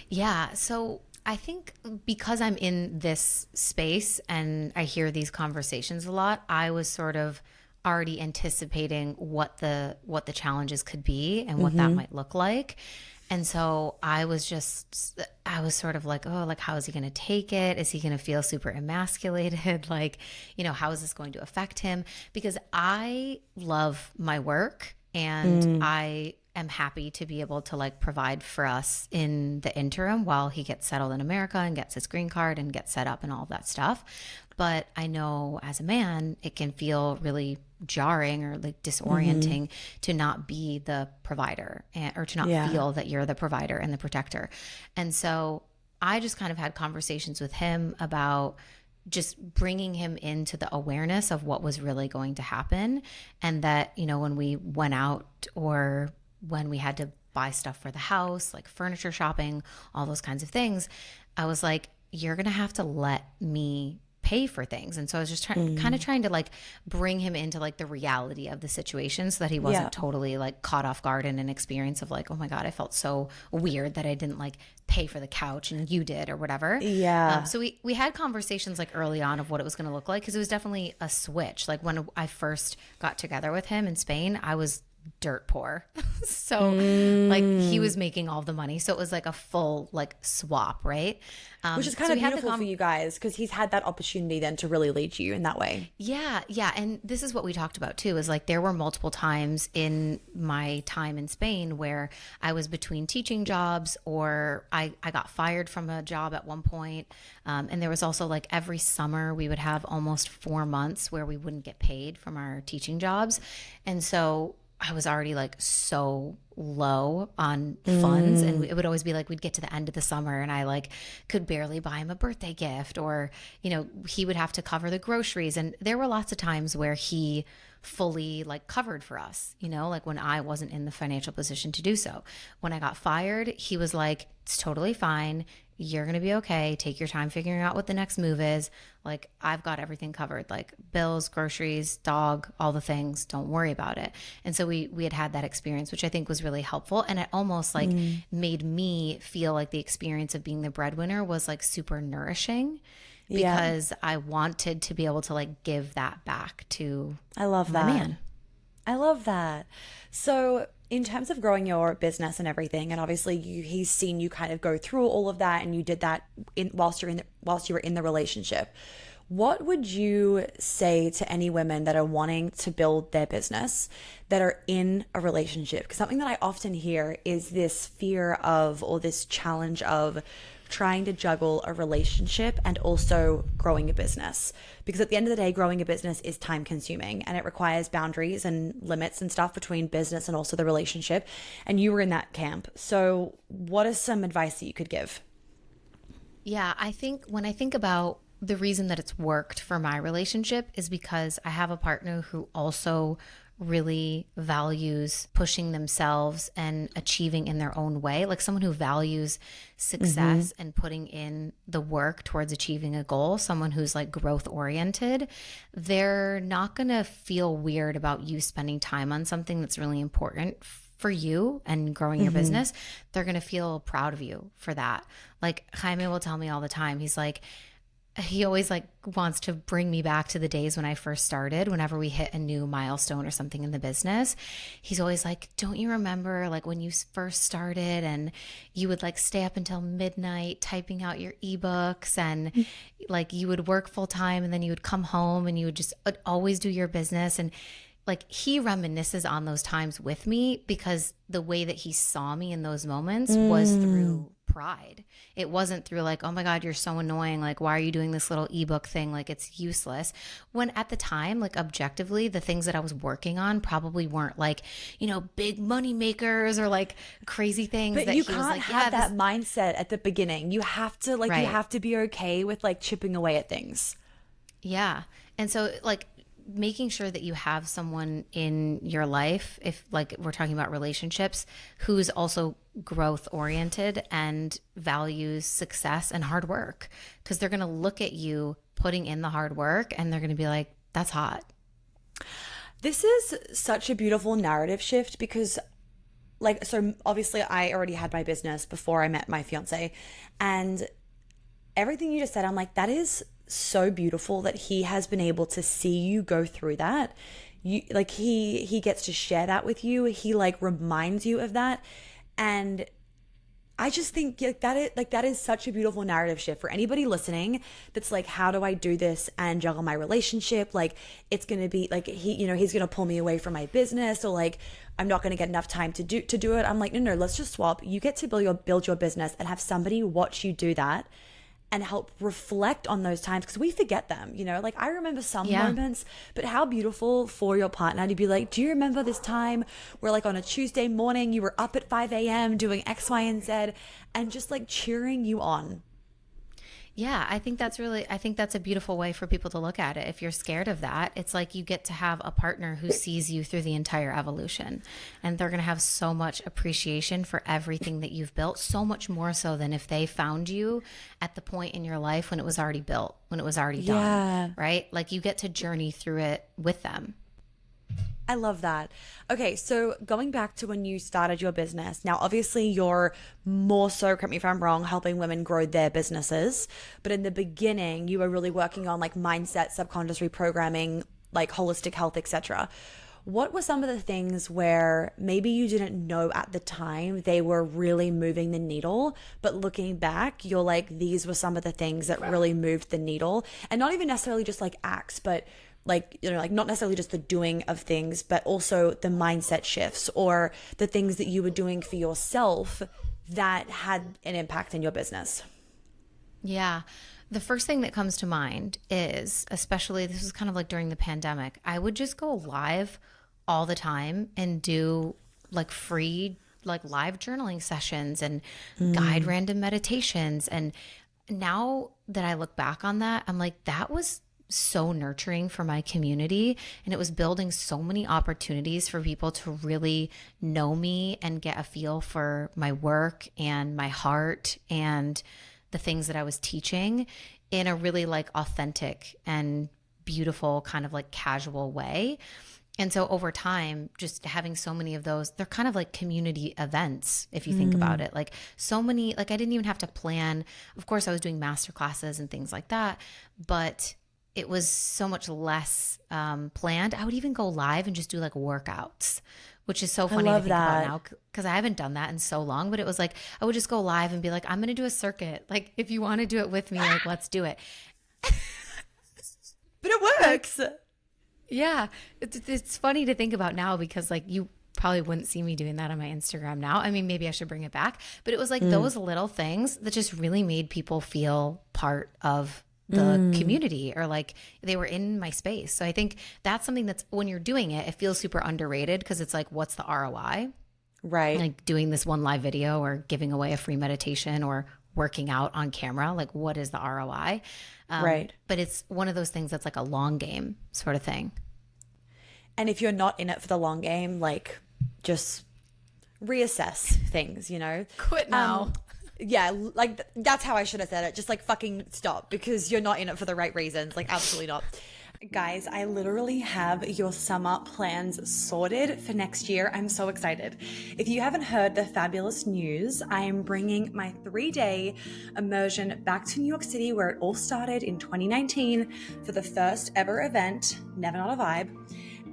Yeah. So I think because I'm in this space and I hear these conversations a lot, I was sort of already anticipating what the challenges could be and what that might look like. And so I was sort of like, oh, like, how is he going to take it? Is he going to feel super emasculated? Like, how is this going to affect him? Because I love my work and I am happy to be able to like provide for us in the interim while he gets settled in America and gets his green card and gets set up and all of that stuff. But I know as a man, it can feel really jarring or like disorienting to not be the provider or to not feel that you're the provider and the protector. And so I just kind of had conversations with him about just bringing him into the awareness of what was really going to happen. And that, when we went out or when we had to buy stuff for the house, like furniture shopping, all those kinds of things, I was like, you're going to have to let me pay for things. And so I was just kind of trying to like bring him into like the reality of the situation so that he wasn't totally like caught off guard in an experience of like, oh my God, I felt so weird that I didn't like pay for the couch and you did or whatever. Yeah. So we had conversations like early on of what it was going to look like, because it was definitely a switch. Like when I first got together with him in Spain, I was dirt poor. So like he was making all the money. So it was like a full like swap, right? Which is kind of beautiful for you guys, because he's had that opportunity then to really lead you in that way. Yeah. Yeah. And this is what we talked about too, is like there were multiple times in my time in Spain where I was between teaching jobs, or I got fired from a job at one point. And there was also like every summer we would have almost 4 months where we wouldn't get paid from our teaching jobs. And so I was already like so low on funds, and it would always be like we'd get to the end of the summer and I like could barely buy him a birthday gift, or you know, he would have to cover the groceries. And there were lots of times where he fully like covered for us, you know, like when I wasn't in the financial position to do so. When I got fired, he was like, it's totally fine, you're going to be okay. Take your time figuring out what the next move is. Like, I've got everything covered, like bills, groceries, dog, all the things. Don't worry about it. And so we had that experience, which I think was really helpful. And it almost like made me feel like the experience of being the breadwinner was like super nourishing, because I wanted to be able to like give that back to I love my that. man. I love that. So in terms of growing your business and everything, and obviously he's seen you kind of go through all of that, and you did that whilst you were in the relationship. What would you say to any women that are wanting to build their business, that are in a relationship? Because something that I often hear is this fear of, or this challenge of, trying to juggle a relationship and also growing a business. Because at the end of the day, growing a business is time consuming, and it requires boundaries and limits and stuff between business and also the relationship. And you were in that camp. So what is some advice that you could give? Yeah, I think when I think about the reason that it's worked for my relationship is because I have a partner who also really values pushing themselves and achieving in their own way, like someone who values success and putting in the work towards achieving a goal, someone who's like growth oriented. They're not going to feel weird about you spending time on something that's really important for you and growing your business. They're going to feel proud of you for that. Like Jaime will tell me all the time, he's like, he always like wants to bring me back to the days when I first started. Whenever we hit a new milestone or something in the business, he's always like, don't you remember like when you first started and you would like stay up until midnight typing out your ebooks, and like you would work full time and then you would come home and you would just always do your business. And like he reminisces on those times with me, because the way that he saw me in those moments was through pride. It wasn't through like, oh my God, you're so annoying. Like, why are you doing this little ebook thing? Like, it's useless. When at the time, like objectively, the things that I was working on probably weren't like, you know, big money makers or like crazy things. But that you he was can't like, have that mindset at the beginning. You have to like, Right. you have to be okay with like chipping away at things. Yeah. And so like making sure that you have someone in your life, if like we're talking about relationships, who's also growth oriented and values success and hard work, because they're going to look at you putting in the hard work and they're going to be like, that's hot. This is such a beautiful narrative shift, because like, so obviously I already had my business before I met my fiance, and everything you just said, I'm like, that is so beautiful that he has been able to see you go through that. You like, he gets to share that with you. He like reminds you of that. And I just think like that is such a beautiful narrative shift for anybody listening that's like, how do I do this and juggle my relationship? Like, it's going to be like, he's going to pull me away from my business, or like I'm not going to get enough time to do it. I'm like, no, let's just swap. You get to build your business and have somebody watch you do that and help reflect on those times, because we forget them, like I remember some moments, but how beautiful for your partner to be like, do you remember this time where like on a Tuesday morning you were up at 5 a.m. doing X, Y, and Z, and just like cheering you on. Yeah, I think that's a beautiful way for people to look at it. If you're scared of that, it's like you get to have a partner who sees you through the entire evolution. And they're going to have so much appreciation for everything that you've built, so much more so than if they found you at the point in your life when it was already built, when it was already done, Yeah. right? Like you get to journey through it with them. I love that. Okay, so going back to when you started your business, now obviously you're more so, correct me if I'm wrong, helping women grow their businesses. But in the beginning, you were really working on like mindset, subconscious reprogramming, like holistic health, etc. What were some of the things where maybe you didn't know at the time they were really moving the needle, but looking back, you're like, these were some of the things that really moved the needle? And not even necessarily just like acts, but like, you know, like not necessarily just the doing of things, but also the mindset shifts or the things that you were doing for yourself that had an impact in your business. Yeah. The first thing that comes to mind is, especially this was kind of like during the pandemic, I would just go live all the time and do like free, like live journaling sessions and guide random meditations. And now that I look back on that, I'm like, that was so nurturing for my community. And it was building so many opportunities for people to really know me and get a feel for my work and my heart and the things that I was teaching in a really like authentic and beautiful kind of like casual way. And so over time, just having so many of those, they're kind of like community events, if you think about it. Like so many, like I didn't even have to plan. Of course, I was doing master classes and things like that, but it was so much less planned. I would even go live and just do like workouts, which is so I funny to love think about that. now because I haven't done that in so long. But it was like, I would just go live and be like, I'm going to do a circuit. Like, if you want to do it with me, like, let's do it. But it works. Yeah. It's funny to think about now because like you probably wouldn't see me doing that on my Instagram now. I mean, maybe I should bring it back, but it was like those little things that just really made people feel part of the community or like they were in my space. So I think that's something that's when you're doing it, it feels super underrated because it's like, what's the ROI? Right. Like doing this one live video or giving away a free meditation or working out on camera. Like, what is the ROI? Right. But it's one of those things that's like a long game sort of thing. And if you're not in it for the long game, like just reassess things, you know? Quit now. Yeah, like that's how I should have said it. Just like fucking stop because you're not in it for the right reasons. Like absolutely not. Guys, I literally have your summer plans sorted for next year. I'm so excited. If you haven't heard the fabulous news, I am bringing my 3-day immersion back to New York City where it all started in 2019 for the first ever event, Never Not a Vibe.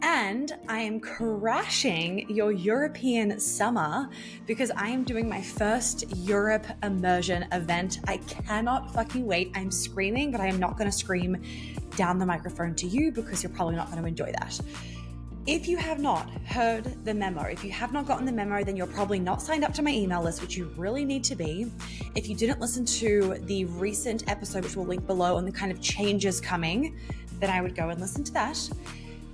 And I am crashing your European summer because I am doing my first Europe immersion event. I cannot fucking wait. I'm screaming, but I am not going to scream down the microphone to you because you're probably not going to enjoy that. If you have not heard the memo, if you have not gotten the memo, then you're probably not signed up to my email list, which you really need to be. If you didn't listen to the recent episode, which we'll link below on the kind of changes coming, then I would go and listen to that.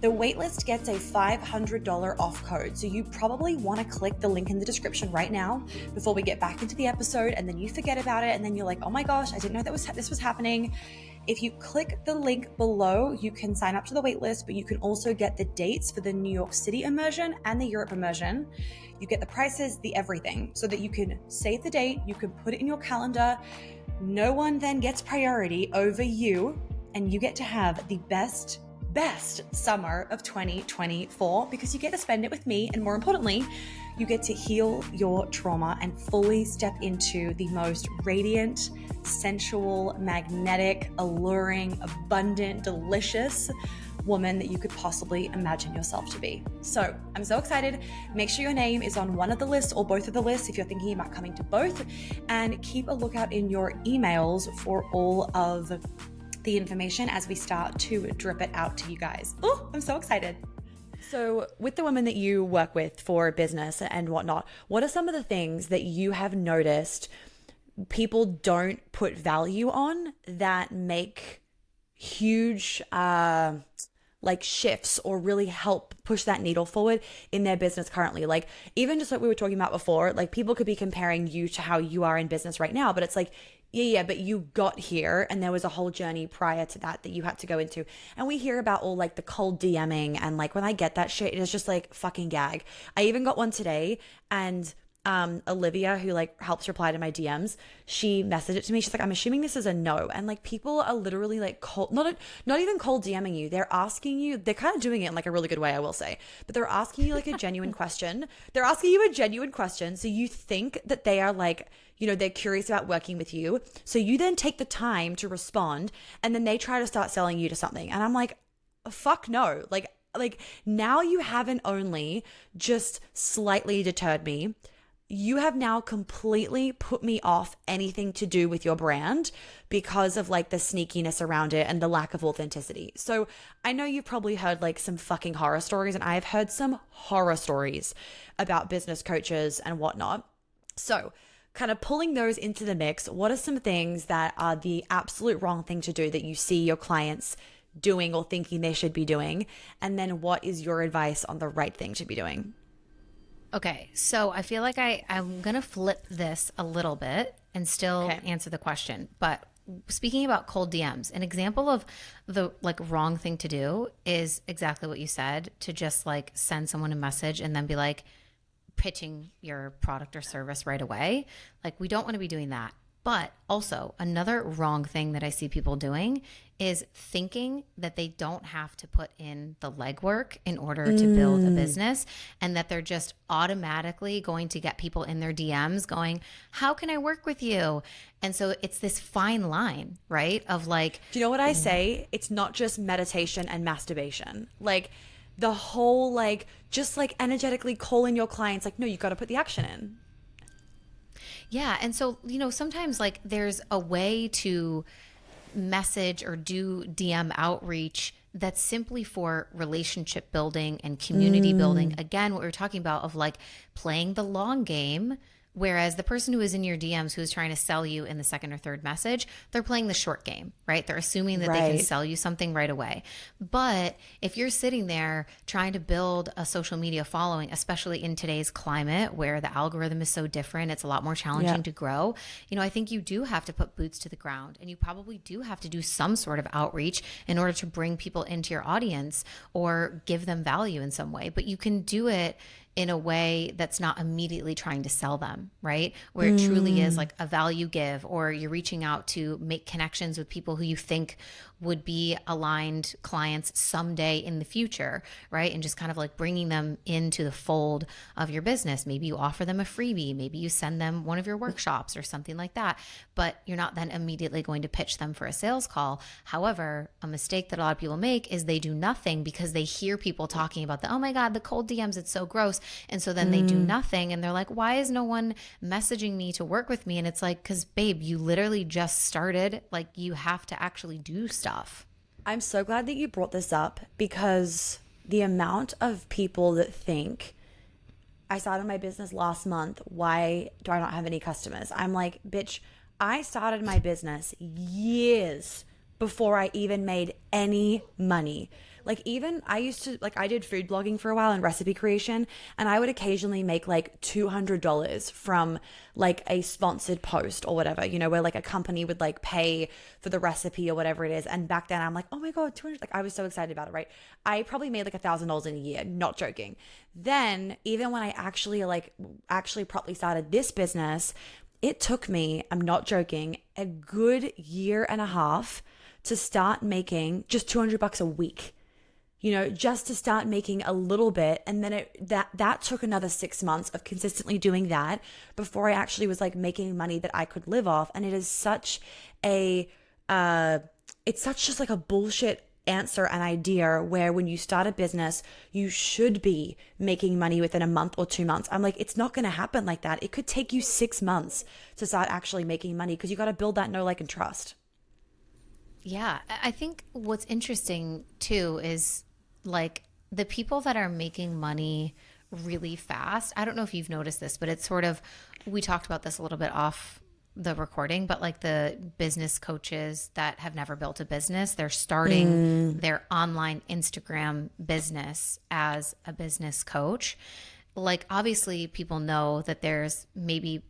The waitlist gets a $500 off code. So you probably want to click the link in the description right now before we get back into the episode. And then you forget about it. And then you're like, oh my gosh, I didn't know this was happening. If you click the link below, you can sign up to the waitlist, but you can also get the dates for the New York City immersion and the Europe immersion. You get the prices, the everything, so that you can save the date. You can put it in your calendar. No one then gets priority over you. And you get to have the best summer of 2024 because you get to spend it with me, and more importantly, you get to heal your trauma and fully step into the most radiant, sensual, magnetic, alluring, abundant, delicious woman that you could possibly imagine yourself to be. So I'm so excited. Make sure your name is on one of the lists or both of the lists if you're thinking about coming to both, and keep a lookout in your emails for all of the information as we start to drip it out to you guys. Oh, I'm so excited. So with the women that you work with for business and whatnot, what are some of the things that you have noticed people don't put value on that make huge like shifts or really help push that needle forward in their business currently? Like even just like we were talking about before, like people could be comparing you to how you are in business right now, but it's like Yeah, but you got here and there was a whole journey prior to that that you had to go into. And we hear about all like the cold DMing and like when I get that shit, it is just like fucking gag. I even got one today and Olivia, who like helps reply to my DMs, she messaged it to me. She's like, I'm assuming this is a no. And like people are literally like cold, not even cold DMing you. They're asking you, they're kind of doing it in like a really good way, I will say. But they're asking you like a genuine question. They're asking you a genuine question. So you think that they are like, you know, they're curious about working with you. So you then take the time to respond and then they try to start selling you to something. And I'm like, fuck no. Like now you haven't only just slightly deterred me, you have now completely put me off anything to do with your brand because of like the sneakiness around it and the lack of authenticity. So I know you've probably heard like some fucking horror stories, and I've heard some horror stories about business coaches and whatnot. So kind of pulling those into the mix, what are some things that are the absolute wrong thing to do that you see your clients doing or thinking they should be doing? And then what is your advice on the right thing to be doing? Okay, so I feel like I'm going to flip this a little bit and still answer the question. But speaking about cold DMs, an example of the like wrong thing to do is exactly what you said, to just like send someone a message and then be like pitching your product or service right away. Like we don't want to be doing that. But also, another wrong thing that I see people doing is thinking that they don't have to put in the legwork in order to build a business, and that they're just automatically going to get people in their DMs going, how can I work with you? And so it's this fine line, right? Of like, do you know what I say? It's not just meditation and masturbation. Like the whole, like, just like energetically calling your clients, like, no, you got to put the action in. yeah. And so, you know, sometimes like there's a way to message or do DM outreach that's simply for relationship building and community building. Again, what we we're talking about of like playing the long game. Whereas the person who is in your DMs who's trying to sell you in the second or third message, they're playing the short game, right? They're assuming that they can sell you something right away. But if you're sitting there trying to build a social media following, especially in today's climate where the algorithm is so different, it's a lot more challenging to grow. You know, I think you do have to put boots to the ground, and you probably do have to do some sort of outreach in order to bring people into your audience or give them value in some way. But you can do it in a way that's not immediately trying to sell them, right? Where it truly is like a value give, or you're reaching out to make connections with people who you think would be aligned clients someday in the future, right? And just kind of like bringing them into the fold of your business. Maybe you offer them a freebie, maybe you send them one of your workshops or something like that, but you're not then immediately going to pitch them for a sales call. However, a mistake that a lot of people make is they do nothing because they hear people talking about the, oh my God, the cold DMs, it's so gross. And so then they do nothing and they're like, why is no one messaging me to work with me? And it's like, because babe, you literally just started. Like, you have to actually do stuff. I'm so glad that you brought this up, because the amount of people that think, I started my business last month, why do I not have any customers? I'm like, bitch, I started my business years before I even made any money. Like, even I used to, like, I did food blogging for a while and recipe creation, and I would occasionally make like $200 from like a sponsored post or whatever, you know, where like a company would like pay for the recipe or whatever it is. And back then I'm like, oh my God, 200, like I was so excited about it, right? I probably made like $1,000 in a year, not joking. Then even when I actually properly started this business, it took me, I'm not joking, a good year and a half to start making just $200 a week. You know, just to start making a little bit. And then that took another 6 months of consistently doing that before I actually was like making money that I could live off. And it is such it's such just like a bullshit answer and idea where when you start a business, you should be making money within a month or 2 months. I'm like, it's not going to happen like that. It could take you 6 months to start actually making money, because you got to build that know, like, and trust. Yeah. I think what's interesting too is like the people that are making money really fast. I don't know if you've noticed this, but it's sort of, we talked about this a little bit off the recording, but like the business coaches that have never built a business, they're starting their online Instagram business as a business coach. Like, obviously people know that there's maybe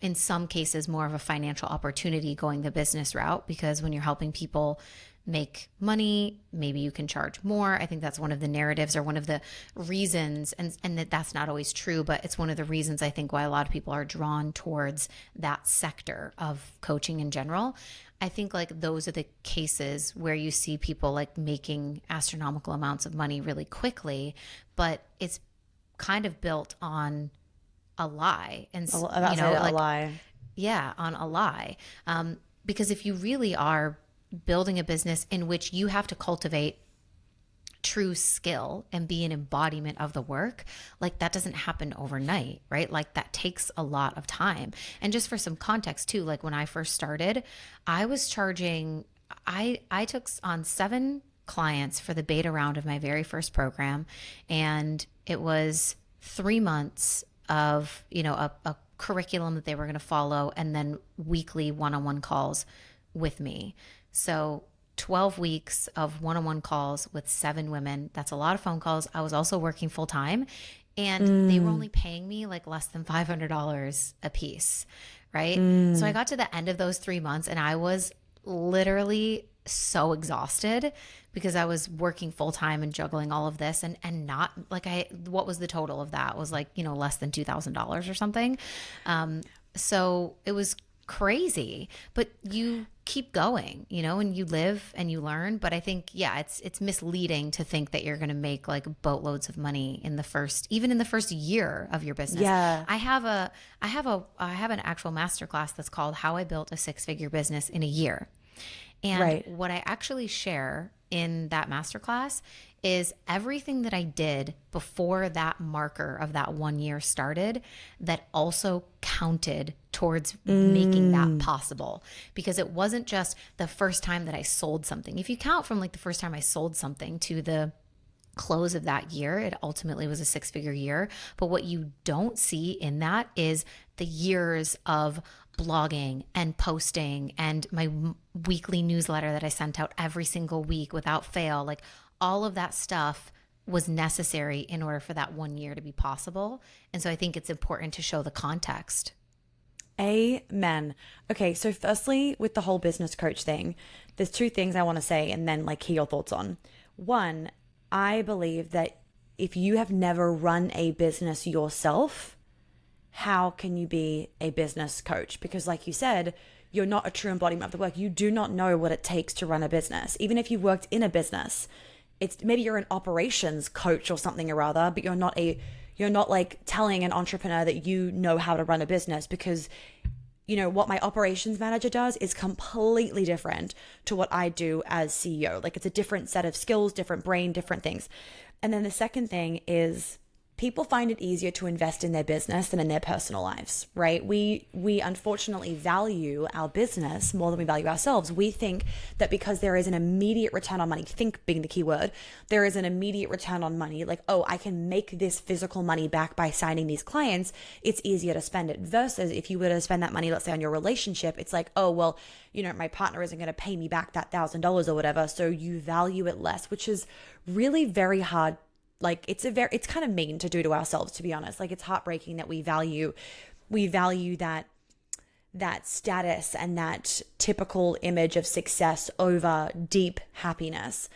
in some cases more of a financial opportunity going the business route, because when you're helping people make money, maybe you can charge more. I think that's one of the narratives, or one of the reasons, and that's not always true, but it's one of the reasons I think why a lot of people are drawn towards that sector of coaching in general. I think like those are the cases where you see people like making astronomical amounts of money really quickly, but it's kind of built on a lie. And That's a lie. yeah, on a lie. Because if you really are building a business in which you have to cultivate true skill and be an embodiment of the work, like that doesn't happen overnight, right? Like that takes a lot of time. And just for some context too, like when I first started, I was charging, I took on 7 clients for the beta round of my very first program. And it was 3 months of, a curriculum that they were going to follow, and then weekly one-on-one calls with me. So 12 weeks of one-on-one calls with 7 women. That's a lot of phone calls. I was also working full time, and they were only paying me like less than $500 a piece, right? So I got to the end of those 3 months and I was literally so exhausted because I was working full time and juggling all of this, and not like what was the total of that? It was like, less than $2,000 or something. So it was crazy, but you keep going, and you live and you learn. But I think, yeah, it's misleading to think that you're going to make like boatloads of money even in the first year of your business. Yeah. I have an actual masterclass that's called How I Built a 6-Figure Business in a Year. And what I actually share in that masterclass is everything that I did before that marker of that 1 year started that also counted towards making that possible. Because it wasn't just the first time that I sold something. If you count from like the first time I sold something to the close of that year, it ultimately was a 6-figure year. But what you don't see in that is the years of blogging and posting and my weekly newsletter that I sent out every single week without fail. Like all of that stuff was necessary in order for that 1 year to be possible. And so I think it's important to show the context. Amen. Okay, so firstly, with the whole business coach thing, there's 2 things I want to say and then like hear your thoughts on. One, I believe that if you have never run a business yourself, how can you be a business coach? Because like you said, you're not a true embodiment of the work. You do not know what it takes to run a business. Even if you've worked in a business, it's maybe you're an operations coach or something or other, but you're not like telling an entrepreneur that you know how to run a business, because what my operations manager does is completely different to what I do as CEO. Like it's a different set of skills, different brain, different things. And then the second thing is people find it easier to invest in their business than in their personal lives, right? We unfortunately value our business more than we value ourselves. We think that because there is an immediate return on money, think being the key word, there is an immediate return on money, like, oh, I can make this physical money back by signing these clients, it's easier to spend it. Versus if you were to spend that money, let's say on your relationship, it's like, oh, well, my partner isn't going to pay me back that $1,000 or whatever. So you value it less, which is really very hard. Like it's kind of mean to do to ourselves, to be honest. Like it's heartbreaking that we value that status and that typical image of success over deep happiness.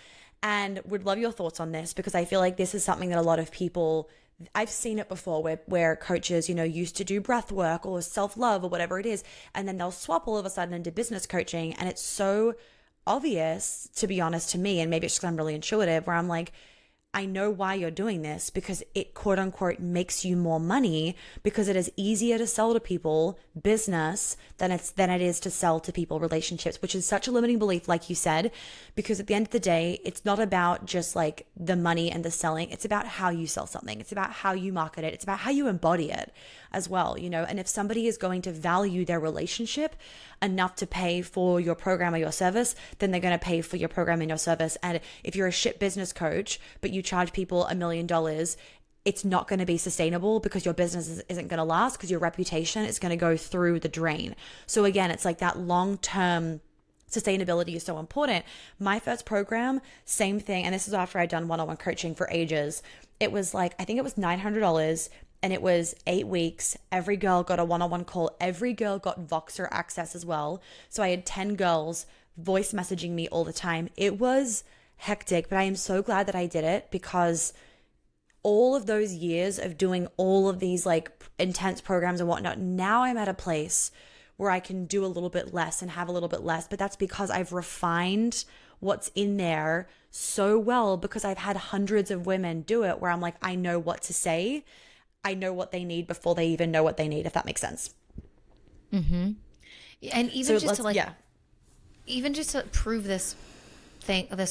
And would love your thoughts on this, because I feel like this is something that a lot of people, I've seen it before where coaches, used to do breath work or self-love or whatever it is, and then they'll swap all of a sudden into business coaching. And it's so obvious, to be honest, to me, and maybe it's because I'm really intuitive, where I'm like, I know why you're doing this, because it quote unquote makes you more money, because it is easier to sell to people business than it is to sell to people relationships, which is such a limiting belief, like you said, because at the end of the day, it's not about just like the money and the selling. It's about how you sell something. It's about how you market it. It's about how you embody it as well, and if somebody is going to value their relationship enough to pay for your program or your service, then they're going to pay for your program and your service. And if you're a shit business coach, but you charge people $1 million, it's not going to be sustainable, because your business isn't going to last, because your reputation is going to go through the drain. So again, it's like that long-term sustainability is so important. My first program, same thing. And this is after I'd done one-on-one coaching for ages. It was like, I think it was $900. and it was 8 weeks. Every girl got a one-on-one call. Every girl got Voxer access as well. So I had 10 girls voice messaging me all the time. It was hectic, but I am so glad that I did it, because all of those years of doing all of these like intense programs and whatnot, now I'm at a place where I can do a little bit less and have a little bit less. But that's because I've refined what's in there so well, because I've had hundreds of women do it where I'm like, I know what to say. I know what they need before they even know what they need, if that makes sense. Mm-hmm. And even So just to like, yeah. even just to prove this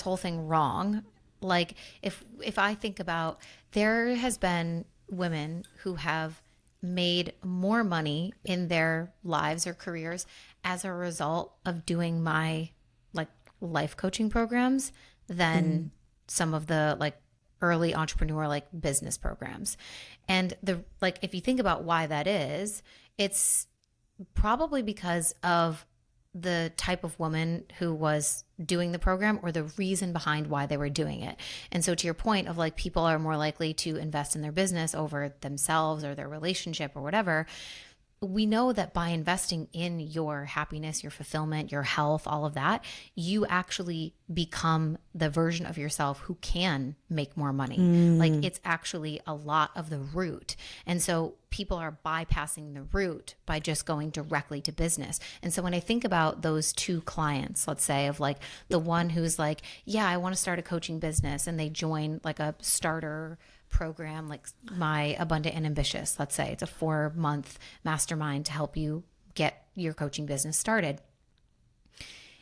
whole thing wrong, like if I think about, there has been women who have made more money in their lives or careers as a result of doing my like life coaching programs than some of the like early entrepreneur like business programs. And the like, if you think about why that is, it's probably because of the type of woman who was doing the program or the reason behind why they were doing it. And so to your point of like, people are more likely to invest in their business over themselves or their relationship or whatever. We know that by investing in your happiness, your fulfillment, your health, all of that, you actually become the version of yourself who can make more money. Like it's actually a lot of the root. And so people are bypassing the root by just going directly to business. And so when I think about those two clients, let's say of like the one who's like, yeah, I want to start a coaching business, and they join like a starter program like my Abundant and Ambitious, let's say it's a 4-month mastermind to help you get your coaching business started.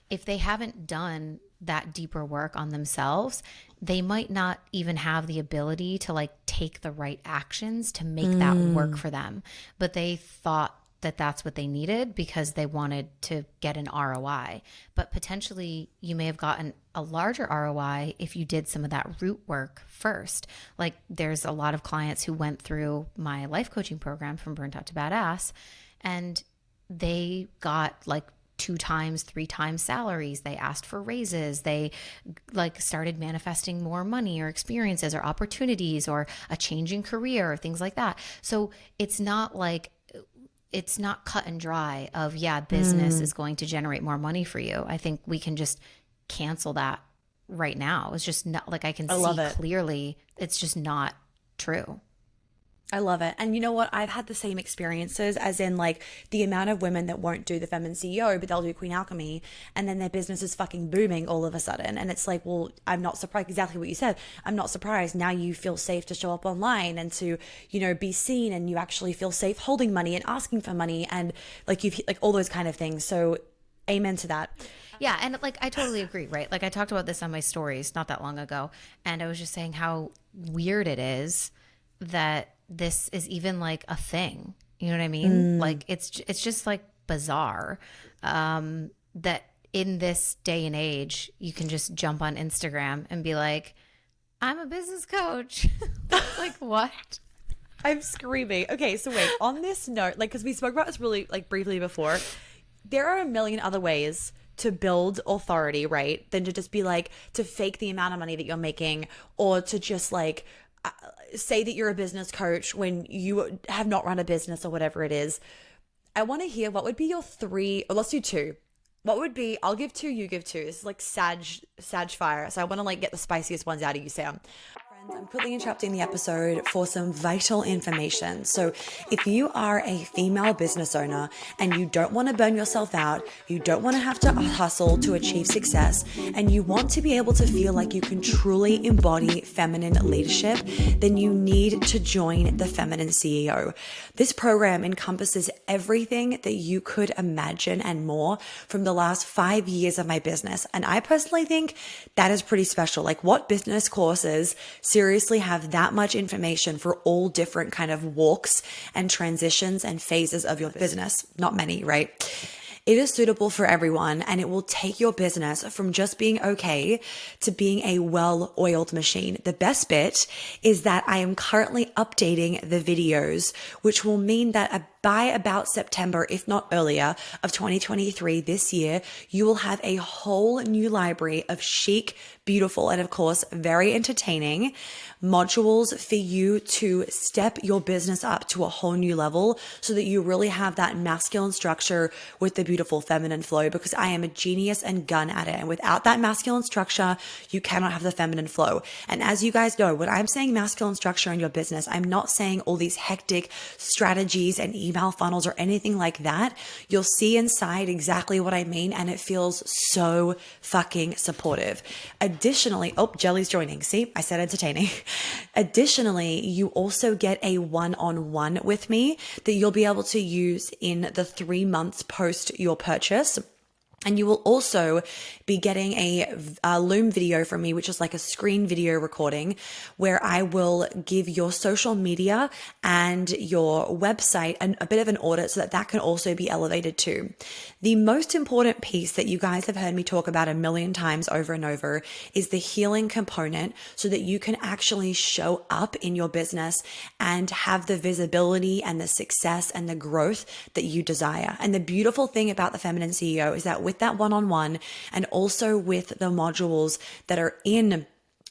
If they haven't done that deeper work on themselves, they might not even have the ability to like take the right actions to make that work for them. But they thought that that's what they needed because they wanted to get an ROI. But potentially you may have gotten a larger ROI if you did some of that root work first. Like there's a lot of clients who went through my life coaching program from Burnt Out to Badass, and they got like 2 times, 3 times salaries. They asked for raises. They like started manifesting more money or experiences or opportunities or a changing career or things like that. So it's not like, it's not cut and dry of, yeah, business is going to generate more money for you. I think we can just cancel that right now. It's just not like, I can see clearly it's just not true. I love it. And you know what? I've had the same experiences, as in like the amount of women that won't do the Feminine CEO, but they'll do Queen Alchemy, and then their business is fucking booming all of a sudden. And it's like, well, I'm not surprised. Exactly what you said. I'm not surprised. Now you feel safe to show up online and to, you know, be seen, and you actually feel safe holding money and asking for money, and like you've like all those kind of things. So amen to that. Yeah. And like, I totally agree, right? Like I talked about this on my stories not that long ago, and I was just saying how weird it is that this is even like a thing. You know what I mean? Like it's just like bizarre that in this day and age, you can just jump on Instagram and be like, I'm a business coach. Like what? I'm screaming. Okay, so wait, on this note, like, because we spoke about this really like briefly before, there are a million other ways to build authority, right? Than to just be like, to fake the amount of money that you're making, or to just like say that you're a business coach when you have not run a business or whatever it is. I want to hear what would be your 3, or let's do 2. What would be, I'll give 2, you give 2. This is like Sag fire. So I want to like get the spiciest ones out of you, Sam. Friends, I'm quickly interrupting the episode for some vital information. So if you are a female business owner and you don't want to burn yourself out, you don't want to have to hustle to achieve success, and you want to be able to feel like you can truly embody feminine leadership, then you need to join the Feminine CEO. This program encompasses everything that you could imagine and more from the last 5 years of my business. And I personally think that is pretty special. Like, what business courses seriously have that much information for all different kind of walks and transitions and phases of your business? Not many, right? It is suitable for everyone, and it will take your business from just being okay to being a well-oiled machine. The best bit is that I am currently updating the videos, which will mean that a by about September, if not earlier, of 2023 this year, you will have a whole new library of chic, beautiful, and of course, very entertaining modules for you to step your business up to a whole new level so that you really have that masculine structure with the beautiful feminine flow, because I am a genius and gun at it. And without that masculine structure, you cannot have the feminine flow. And as you guys know, when I'm saying masculine structure in your business, I'm not saying all these hectic strategies and email funnels or anything like that. You'll see inside exactly what I mean, and it feels so fucking supportive. Additionally, Jelly's joining. See, I said entertaining. Additionally, you also get a one-on-one with me that you'll be able to use in the 3 months post your purchase. And you will also be getting a Loom video from me, which is like a screen video recording where I will give your social media and your website a bit of an audit so that that can also be elevated too. The most important piece that you guys have heard me talk about a million times over and over is the healing component, so that you can actually show up in your business and have the visibility and the success and the growth that you desire. And the beautiful thing about the Feminine CEO is that with that one-on-one and also with the modules that are in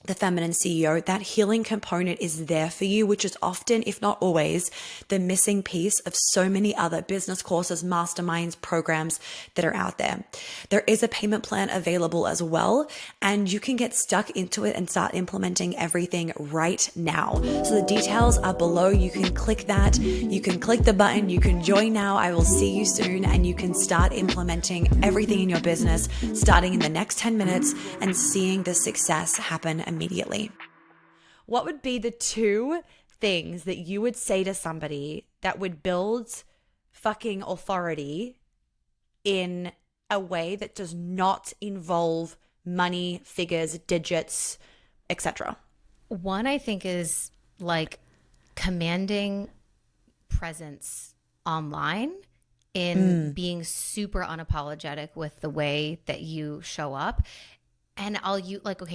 the Feminine CEO, that healing component is there for you, which is often, if not always, the missing piece of so many other business courses, masterminds, programs that are out there. There is a payment plan available as well, and you can get stuck into it and start implementing everything right now. So the details are below. You can click that. You can click the button. You can join now. I will see you soon, and you can start implementing everything in your business starting in the next 10 minutes and seeing the success happen immediately. What would be the 2 things that you would say to somebody that would build fucking authority in a way that does not involve money, figures, digits, etc.? One, I think, is like commanding presence online in being super unapologetic with the way that you show up. And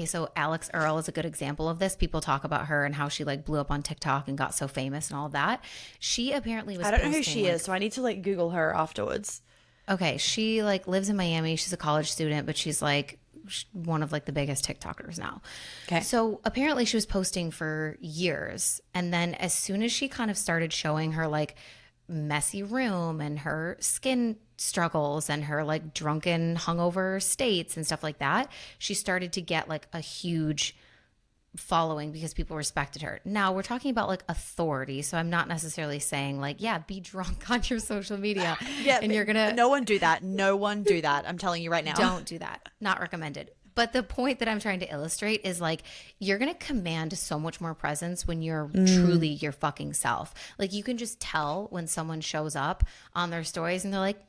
so Alex Earl is a good example of this. People talk about her and how she like blew up on TikTok and got so famous and all that. She apparently was I don't know who she is, so I need to like Google her afterwards. Okay, she like lives in Miami. She's a college student, but she's like one of like the biggest TikTokers now. Okay. So apparently she was posting for years. And then as soon as she kind of started showing her like messy room and her skin struggles and her like drunken hungover states and stuff like that, she started to get like a huge following because people respected her. Now we're talking about like authority, so I'm not necessarily saying like, yeah, be drunk on your social media. Yeah, and you're gonna no one do that. No one do that. I'm telling you right now. Don't do that. Not recommended. But the point that I'm trying to illustrate is like, you're going to command so much more presence when you're truly your fucking self. Like you can just tell when someone shows up on their stories and they're like,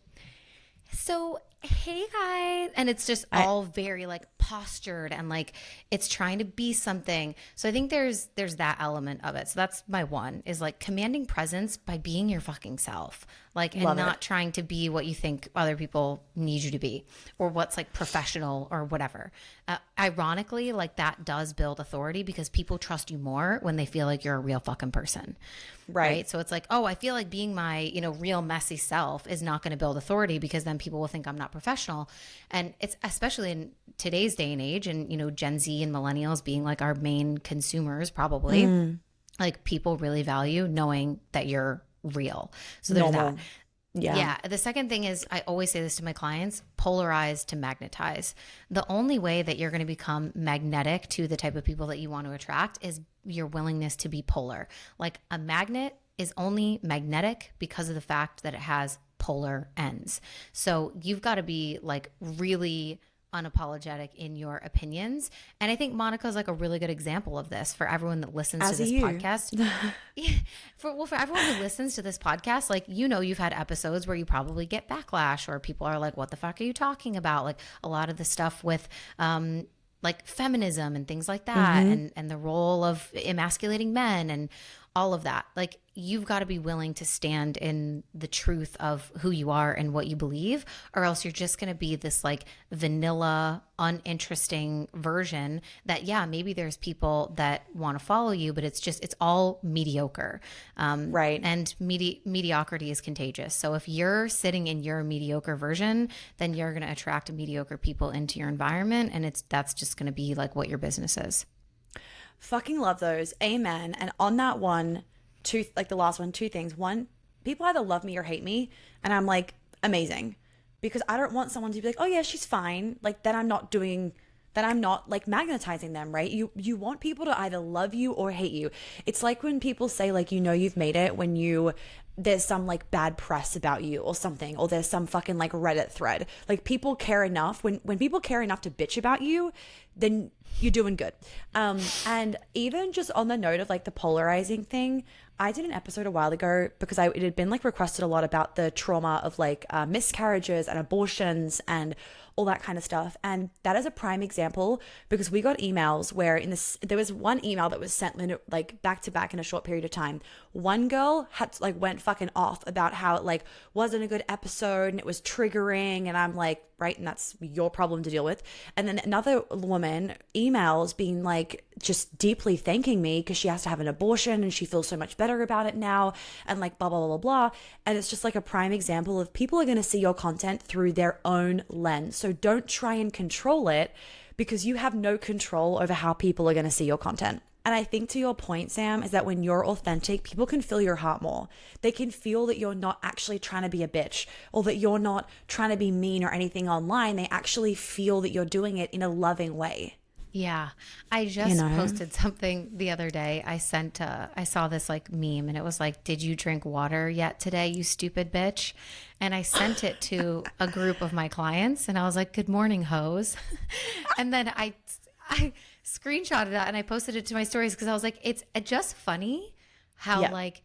so hey guys, and it's just all very like postured and like it's trying to be something. So I think there's that element of it. So that's my one, is like commanding presence by being your fucking self, like, and not trying to be what you think other people need you to be or what's like professional or whatever. Ironically, like that does build authority because people trust you more when they feel like you're a real fucking person. Right. So it's like, oh, I feel like being my, real messy self is not going to build authority because then people will think I'm not professional. And it's especially in today's day and age and, Gen Z and millennials being like our main consumers, probably like people really value knowing that you're real. So there's that. Yeah. The second thing is, I always say this to my clients, polarize to magnetize. The only way that you're going to become magnetic to the type of people that you want to attract is your willingness to be polar. Like a magnet is only magnetic because of the fact that it has polar ends. So you've got to be like really unapologetic in your opinions. And I think Monica is like a really good example of this for everyone that listens to this podcast. For everyone who listens to this podcast, like, you've had episodes where you probably get backlash or people are like, what the fuck are you talking about? Like a lot of the stuff with, like feminism and things like that and the role of emasculating men and all of that. Like, you've got to be willing to stand in the truth of who you are and what you believe, or else you're just going to be this like vanilla, uninteresting version that, yeah, maybe there's people that want to follow you, but it's all mediocre. Right. And mediocrity is contagious. So if you're sitting in your mediocre version, then you're going to attract mediocre people into your environment. And that's just going to be like what your business is. Fucking love those. Amen. And on that one, like the last one, two things. One, people either love me or hate me. And I'm like, amazing. Because I don't want someone to be like, oh yeah, she's fine. Like, then I'm not like magnetizing them, right? You want people to either love you or hate you. It's like when people say like, you've made it when there's some like bad press about you or something, or there's some fucking like Reddit thread. Like, people care enough. When people care enough to bitch about you, then you're doing good. And even just on the note of like the polarizing thing, I did an episode a while ago because it had been like requested a lot about the trauma of like miscarriages and abortions and all that kind of stuff. And that is a prime example, because we got emails where there was one email that was sent like back to back in a short period of time. One girl went fucking off about how it like wasn't a good episode and it was triggering. And I'm like, right, and that's your problem to deal with. And then another woman emails being like just deeply thanking me because she has to have an abortion and she feels so much better about it now, and like blah blah blah blah blah. And it's just like a prime example of people are going to see your content through their own lens. So don't try and control it, because you have no control over how people are going to see your content. And I think to your point, Sam, is that when you're authentic, people can feel your heart more. They can feel that you're not actually trying to be a bitch, or that you're not trying to be mean or anything online. They actually feel that you're doing it in a loving way. Yeah. I just posted something the other day. I saw this like meme, and it was like, did you drink water yet today, you stupid bitch? And I sent it to a group of my clients, and I was like, good morning, hoes. And then I screenshotted that and I posted it to my stories, because I was like, it's just funny how like,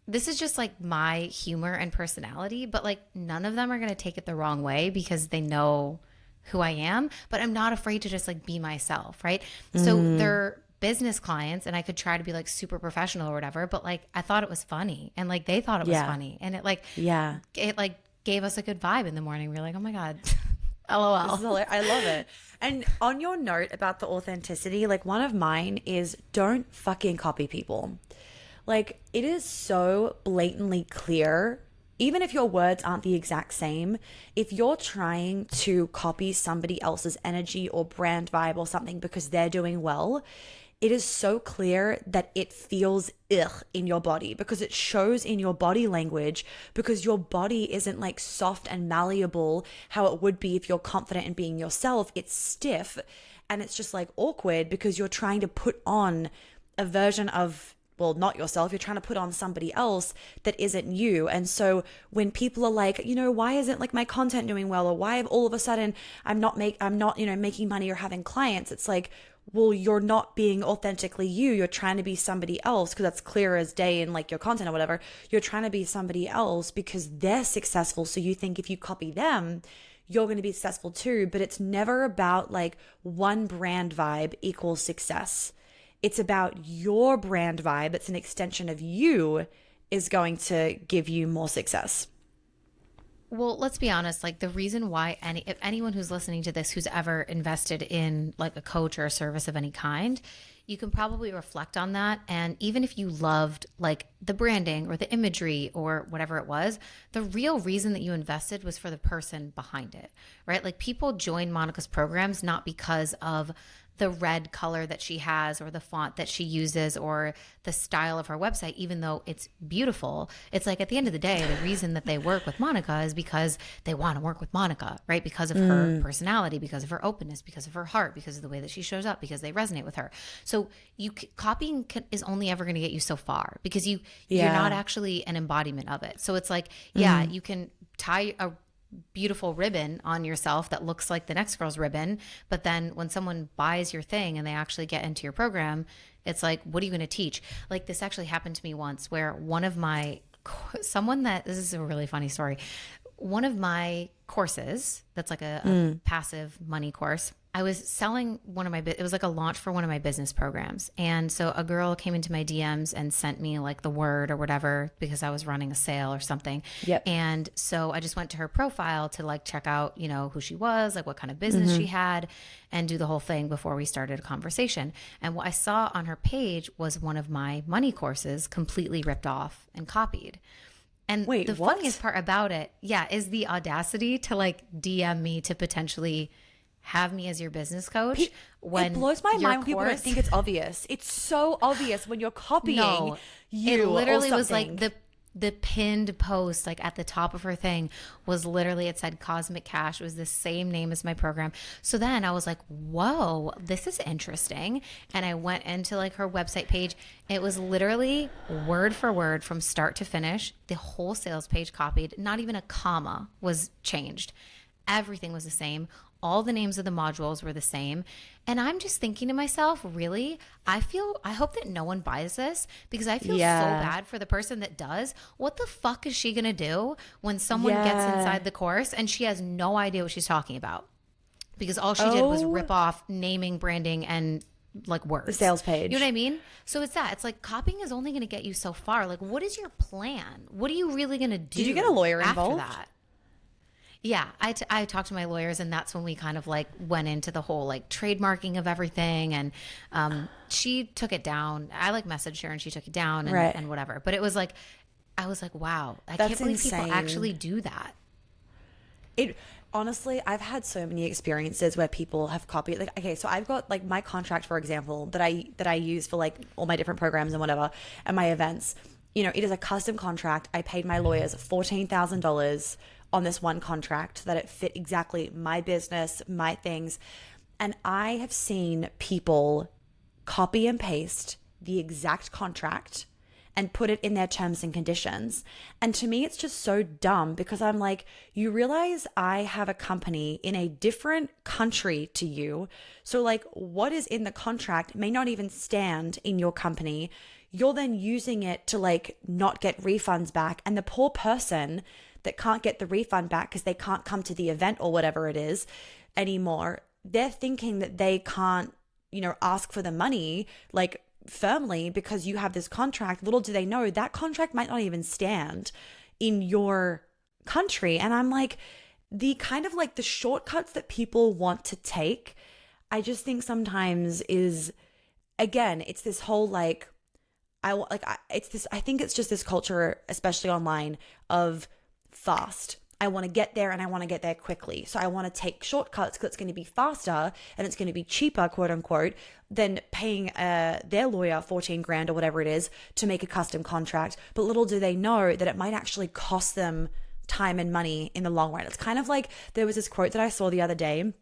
this is just like my humor and personality, but like none of them are going to take it the wrong way because they know who I am, but I'm not afraid to just like be myself. Right. So they're business clients, and I could try to be like super professional or whatever, but like, I thought it was funny, and like, they thought it was funny, and it like gave us a good vibe in the morning. We were like, oh my God, LOL. I love it. And on your note about the authenticity, like one of mine is don't fucking copy people. Like, it is so blatantly clear, even if your words aren't the exact same, if you're trying to copy somebody else's energy or brand vibe or something because they're doing well, it is so clear that it feels in your body, because it shows in your body language, because your body isn't like soft and malleable how it would be if you're confident in being yourself. It's stiff, and it's just like awkward because you're trying to put on a version of, well, not yourself, you're trying to put on somebody else that isn't you. And so when people are like, why isn't like my content doing well, or why have all of a sudden I'm not making money or having clients, it's like, well, you're not being authentically you. You're trying to be somebody else, because that's clear as day in like your content or whatever. You're trying to be somebody else because they're successful. So you think if you copy them, you're going to be successful too. But it's never about like one brand vibe equals success. It's about your brand vibe. It's an extension of you is going to give you more success. Well, let's be honest, like the reason why if anyone who's listening to this who's ever invested in like a coach or a service of any kind, you can probably reflect on that. And even if you loved like the branding or the imagery or whatever it was, the real reason that you invested was for the person behind it, right? Like, people join Monica's programs not because of the red color that she has or the font that she uses or the style of her website, even though it's beautiful. It's like, at the end of the day, the reason that they work with Monica is because they want to work with Monica, right? Because of her personality, because of her openness, because of her heart, because of the way that she shows up, because they resonate with her. So copying is only ever going to get you so far, because you're not actually an embodiment of it. So it's like, you can tie a beautiful ribbon on yourself that looks like the next girl's ribbon, but then when someone buys your thing and they actually get into your program, it's like, what are you going to teach? Like, this actually happened to me once, where this is a really funny story. One of my courses, that's like a passive money course, I was selling it was like a launch for one of my business programs. And so a girl came into my DMs and sent me like the word or whatever because I was running a sale or something. Yep. And so I just went to her profile to like check out, who she was, like what kind of business she had, and do the whole thing before we started a conversation. And what I saw on her page was one of my money courses completely ripped off and copied. And Wait, the what? funniest part about it, is the audacity to like DM me to potentially have me as your business coach when it blows my your mind when people don't course- think it's obvious. It's so obvious when you're copying No, you. it literally or was like something. the pinned post, like at the top of her thing, was literally, it said Cosmic Cash. It was the same name as my program. So then I was like, whoa, this is interesting. And I went into like her website page. It was literally word for word from start to finish. The whole sales page copied. Not even a comma was changed. Everything was the same. All the names of the modules were the same. And I'm just thinking to myself, really, I hope that no one buys this, because I feel so bad for the person that does. What the fuck is she going to do when someone gets inside the course and she has no idea what she's talking about? Because all she did was rip off naming, branding, and like words. The sales page. You know what I mean? So it's like copying is only going to get you so far. Like, what is your plan? What are you really going to do? Did you get a lawyer after involved? that? Yeah, I talked to my lawyers, and that's when we kind of like went into the whole like trademarking of everything. And she took it down. I like messaged her and she took it down and whatever. But it was like, I was like, wow, I can't believe people actually do that. It honestly, I've had so many experiences where people have copied. Like, okay, so I've got like my contract, for example, that I use for like all my different programs and whatever, and my events. It is a custom contract. I paid my lawyers $14,000 on this one contract that it fit exactly my business, my things. And I have seen people copy and paste the exact contract and put it in their terms and conditions. And to me, it's just so dumb, because I'm like, you realize I have a company in a different country to you. So like, what is in the contract may not even stand in your company. You're then using it to like not get refunds back. And the poor person that can't get the refund back because they can't come to the event or whatever it is anymore, they're thinking that they can't, ask for the money like firmly because you have this contract. Little do they know that contract might not even stand in your country. And I'm like, the kind of like the shortcuts that people want to take, I just think sometimes is, again, it's this whole like, I think it's just this culture, especially online, of fast. I want to get there and I want to get there quickly. So I want to take shortcuts because it's going to be faster and it's going to be cheaper, quote unquote, than paying their lawyer 14 grand or whatever it is to make a custom contract. But little do they know that it might actually cost them time and money in the long run. It's kind of like, there was this quote that I saw the other day.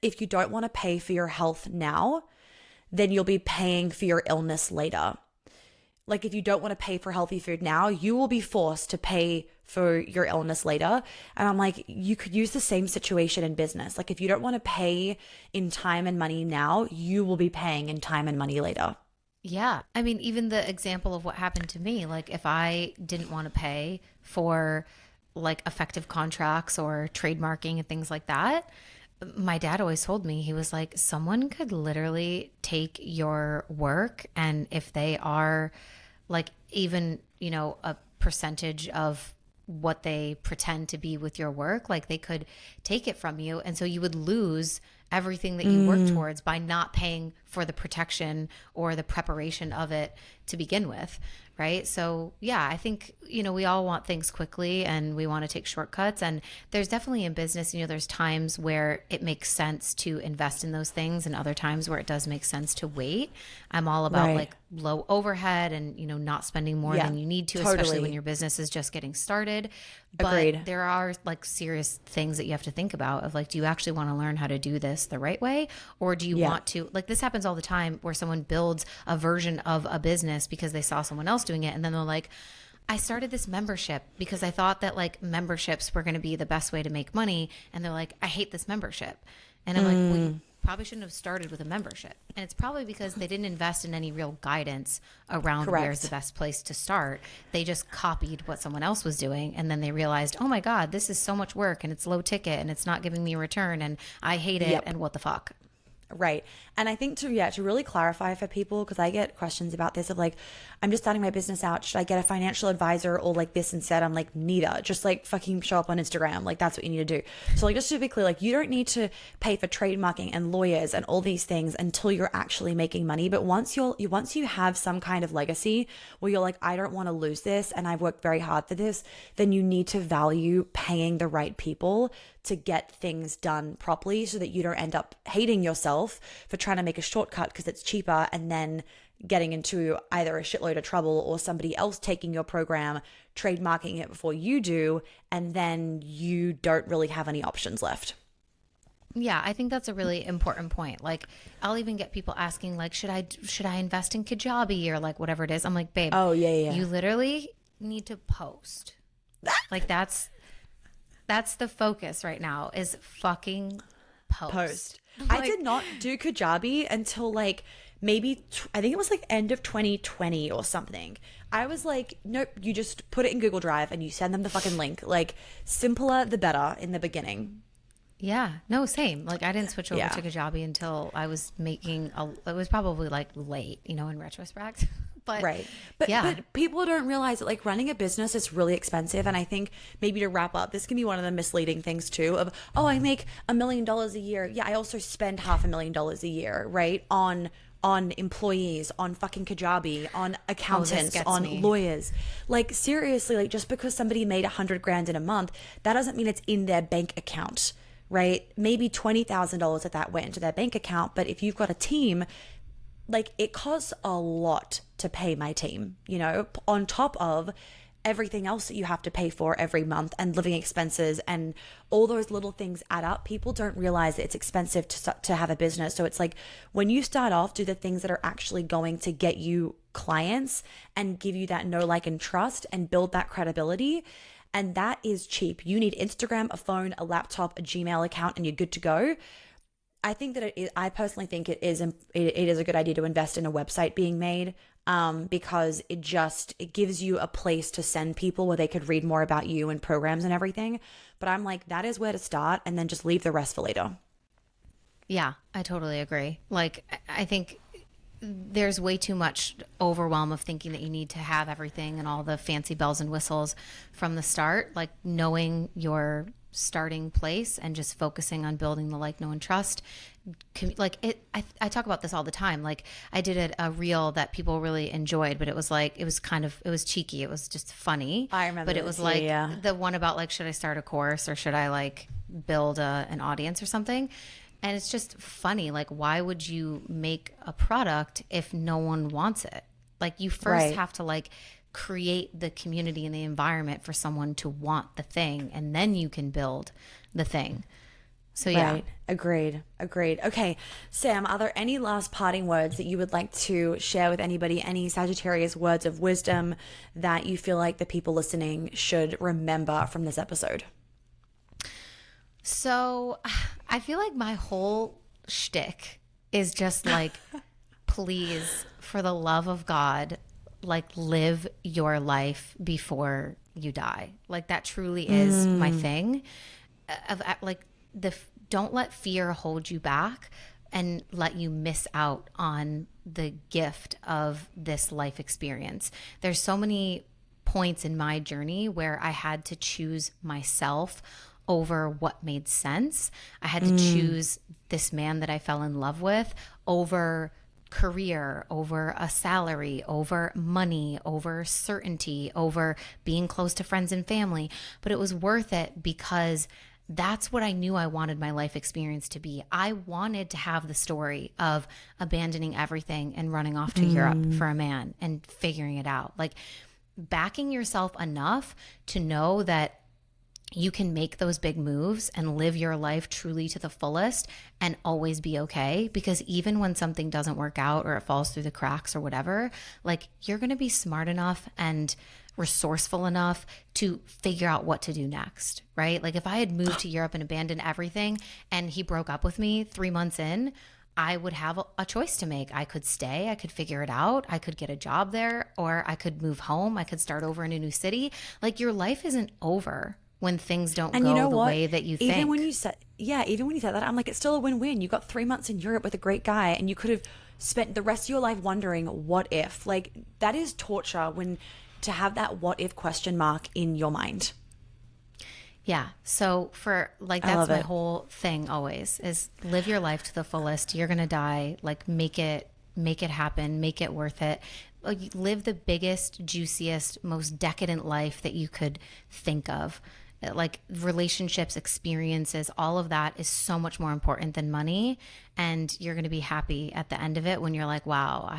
If you don't want to pay for your health now, then you'll be paying for your illness later. Like, if you don't want to pay for healthy food now, you will be forced to pay for your illness later. And I'm like, you could use the same situation in business. Like, if you don't want to pay in time and money now, you will be paying in time and money later. Yeah. I mean, even the example of what happened to me, like if I didn't want to pay for like effective contracts or trademarking and things like that, my dad always told me, he was like, someone could literally take your work, and if they are like even, a percentage of what they pretend to be with your work, like they could take it from you. And so you would lose everything that you work towards by not paying for the protection or the preparation of it to begin with. Right. So, yeah, I think, we all want things quickly and we want to take shortcuts. And there's definitely in business, there's times where it makes sense to invest in those things and other times where it does make sense to wait. I'm all about like low overhead and, not spending more than you need to, especially when your business is just getting started. But Agreed. there are like serious things that you have to think about of like, do you actually want to learn how to do this the right way? Or do you want to, like, this happens all the time where someone builds a version of a business because they saw someone else doing it. And then they're like, I started this membership because I thought that like memberships were going to be the best way to make money. And they're like, I hate this membership. And I'm like, well, you probably shouldn't have started with a membership. And it's probably because they didn't invest in any real guidance around where's the best place to start. They just copied what someone else was doing. And then they realized, oh my God, this is so much work and it's low ticket and it's not giving me a return and I hate it. And what the fuck? Right. And I think to really clarify for people, because I get questions about this of like, I'm just starting my business out. Should I get a financial advisor or like this instead? I'm like, neither. Just like fucking show up on Instagram. Like that's what you need to do. So like, just to be clear, like you don't need to pay for trademarking and lawyers and all these things until you're actually making money. But once you have some kind of legacy where you're like, I don't want to lose this and I've worked very hard for this, then you need to value paying the right people to get things done properly so that you don't end up hating yourself for trying to make a shortcut because it's cheaper and then getting into either a shitload of trouble or somebody else taking your program, trademarking it before you do, and then you don't really have any options left. Yeah, I think that's a really important point. Like, I'll even get people asking, like, should I invest in Kajabi or like whatever it is? I'm like, babe, oh yeah. You literally need to post. Like that's the focus right now is fucking post. I did not do Kajabi until like maybe I think it was like end of 2020 or something. I was like, nope, you just put it in Google Drive and you send them the fucking link. Like simpler the better in the beginning. Yeah, no, same. Like I didn't switch over to Kajabi until I was making it was probably like late, in retrospect. But right. But people don't realize that like running a business is really expensive. And I think maybe to wrap up, this can be one of the misleading things too of, oh, I make $1 million a year. Yeah, I also spend $500,000 a year, right? On employees, on fucking Kajabi, on accountants, on lawyers. Like seriously, like just because somebody made $100,000 in a month, that doesn't mean it's in their bank account, right? Maybe $20,000 of that went into their bank account. But if you've got a team, like it costs a lot to pay my team, on top of everything else that you have to pay for every month and living expenses and all those little things add up. People don't realize that it's expensive to have a business. So it's like when you start off, do the things that are actually going to get you clients and give you that know, like, and trust and build that credibility. And that is cheap. You need Instagram, a phone, a laptop, a Gmail account, and you're good to go. I think that I personally think it is a good idea to invest in a website being made because it gives you a place to send people where they could read more about you and programs and everything. But I'm like, that is where to start and then just leave the rest for later. Yeah, I totally agree. Like, I think there's way too much overwhelm of thinking that you need to have everything and all the fancy bells and whistles from the start, like knowing your starting place and just focusing on building the like, know, and trust. Like I talk about this all the time. Like I did a reel that people really enjoyed, but it was cheeky. It was just funny. I remember. But it was the one about like, should I start a course or should I like build an audience or something? And it's just funny. Like, why would you make a product if no one wants it? Like you first have to like create the community and the environment for someone to want the thing, and then you can build the thing. So yeah. Right. Agreed. Okay, Sam, are there any last parting words that you would like to share with anybody? Any Sagittarius words of wisdom that you feel like the people listening should remember from this episode? So I feel like my whole shtick is just like, please, for the love of God, like live your life before you die. Like that truly is my thing. Don't let fear hold you back and let you miss out on the gift of this life experience. There's so many points in my journey where I had to choose myself over what made sense. I had to choose this man that I fell in love with over career, over a salary, over money, over certainty, over being close to friends and family. But it was worth it because that's what I knew I wanted my life experience to be. I wanted to have the story of abandoning everything and running off to Europe for a man and figuring it out. Like backing yourself enough to know that you can make those big moves and live your life truly to the fullest and always be okay. Because even when something doesn't work out or it falls through the cracks or whatever, like you're going to be smart enough and resourceful enough to figure out what to do next, right? Like if I had moved to Europe and abandoned everything and he broke up with me 3 months in, I would have a choice to make. I could stay, I could figure it out, I could get a job there, or I could move home, I could start over in a new city. Like your life isn't over when things don't And you know go the what? way that you Even when think. you said, yeah, even when you said that, I'm like, it's still a win-win. You got 3 months in Europe with a great guy, and you could have spent the rest of your life wondering, what if? Like, that is torture when to have that what if question mark in your mind. Yeah. So for like, I that's love my it. whole thing always is live your life to the fullest. You're going to die. Like make it happen, make it worth it. Like, live the biggest, juiciest, most decadent life that you could think of. Like relationships, experiences, all of that is so much more important than money. And you're going to be happy at the end of it when you're like, wow,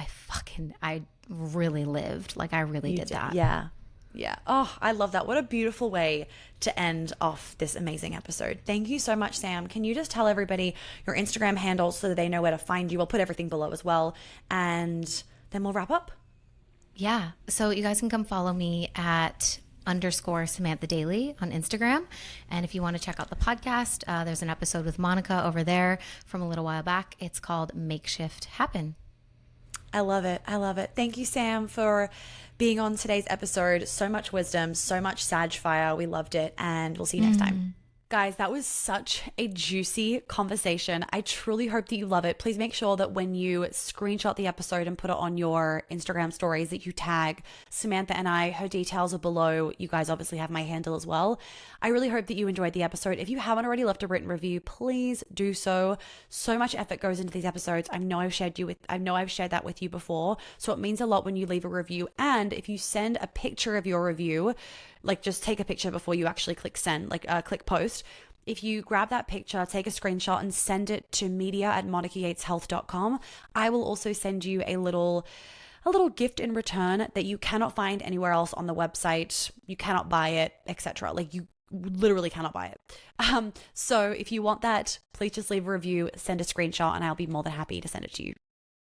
I really lived. Like I really You did did. that. Yeah. Yeah. Oh, I love that. What a beautiful way to end off this amazing episode. Thank you so much, Sam. Can you just tell everybody your Instagram handles so that they know where to find you? I'll put everything below as well. And then we'll wrap up. Yeah. So you guys can come follow me at underscore Samantha Daily on Instagram. And if you want to check out the podcast, there's an episode with Monica over there from a little while back. It's called Makeshift Happen. I love it. I love it. Thank you, Sam, for being on today's episode. So much wisdom, so much Sag fire. We loved it. And we'll see you next time. Guys, that was such a juicy conversation. I truly hope that you love it. Please make sure that when you screenshot the episode and put it on your Instagram stories that you tag Samantha and I. Her details are below. You guys obviously have my handle as well. I really hope that you enjoyed the episode. If you haven't already left a written review, please do so. So much effort goes into these episodes. I know I've shared that with you before. So it means a lot when you leave a review. And if you send a picture of your review, like just take a picture before you actually click send, like click post. If you grab that picture, take a screenshot and send it to media@monicayateshealth.com, I will also send you a little gift in return that you cannot find anywhere else on the website. You cannot buy it, etc. Like you literally cannot buy it. So if you want that, please just leave a review, send a screenshot, and I'll be more than happy to send it to you.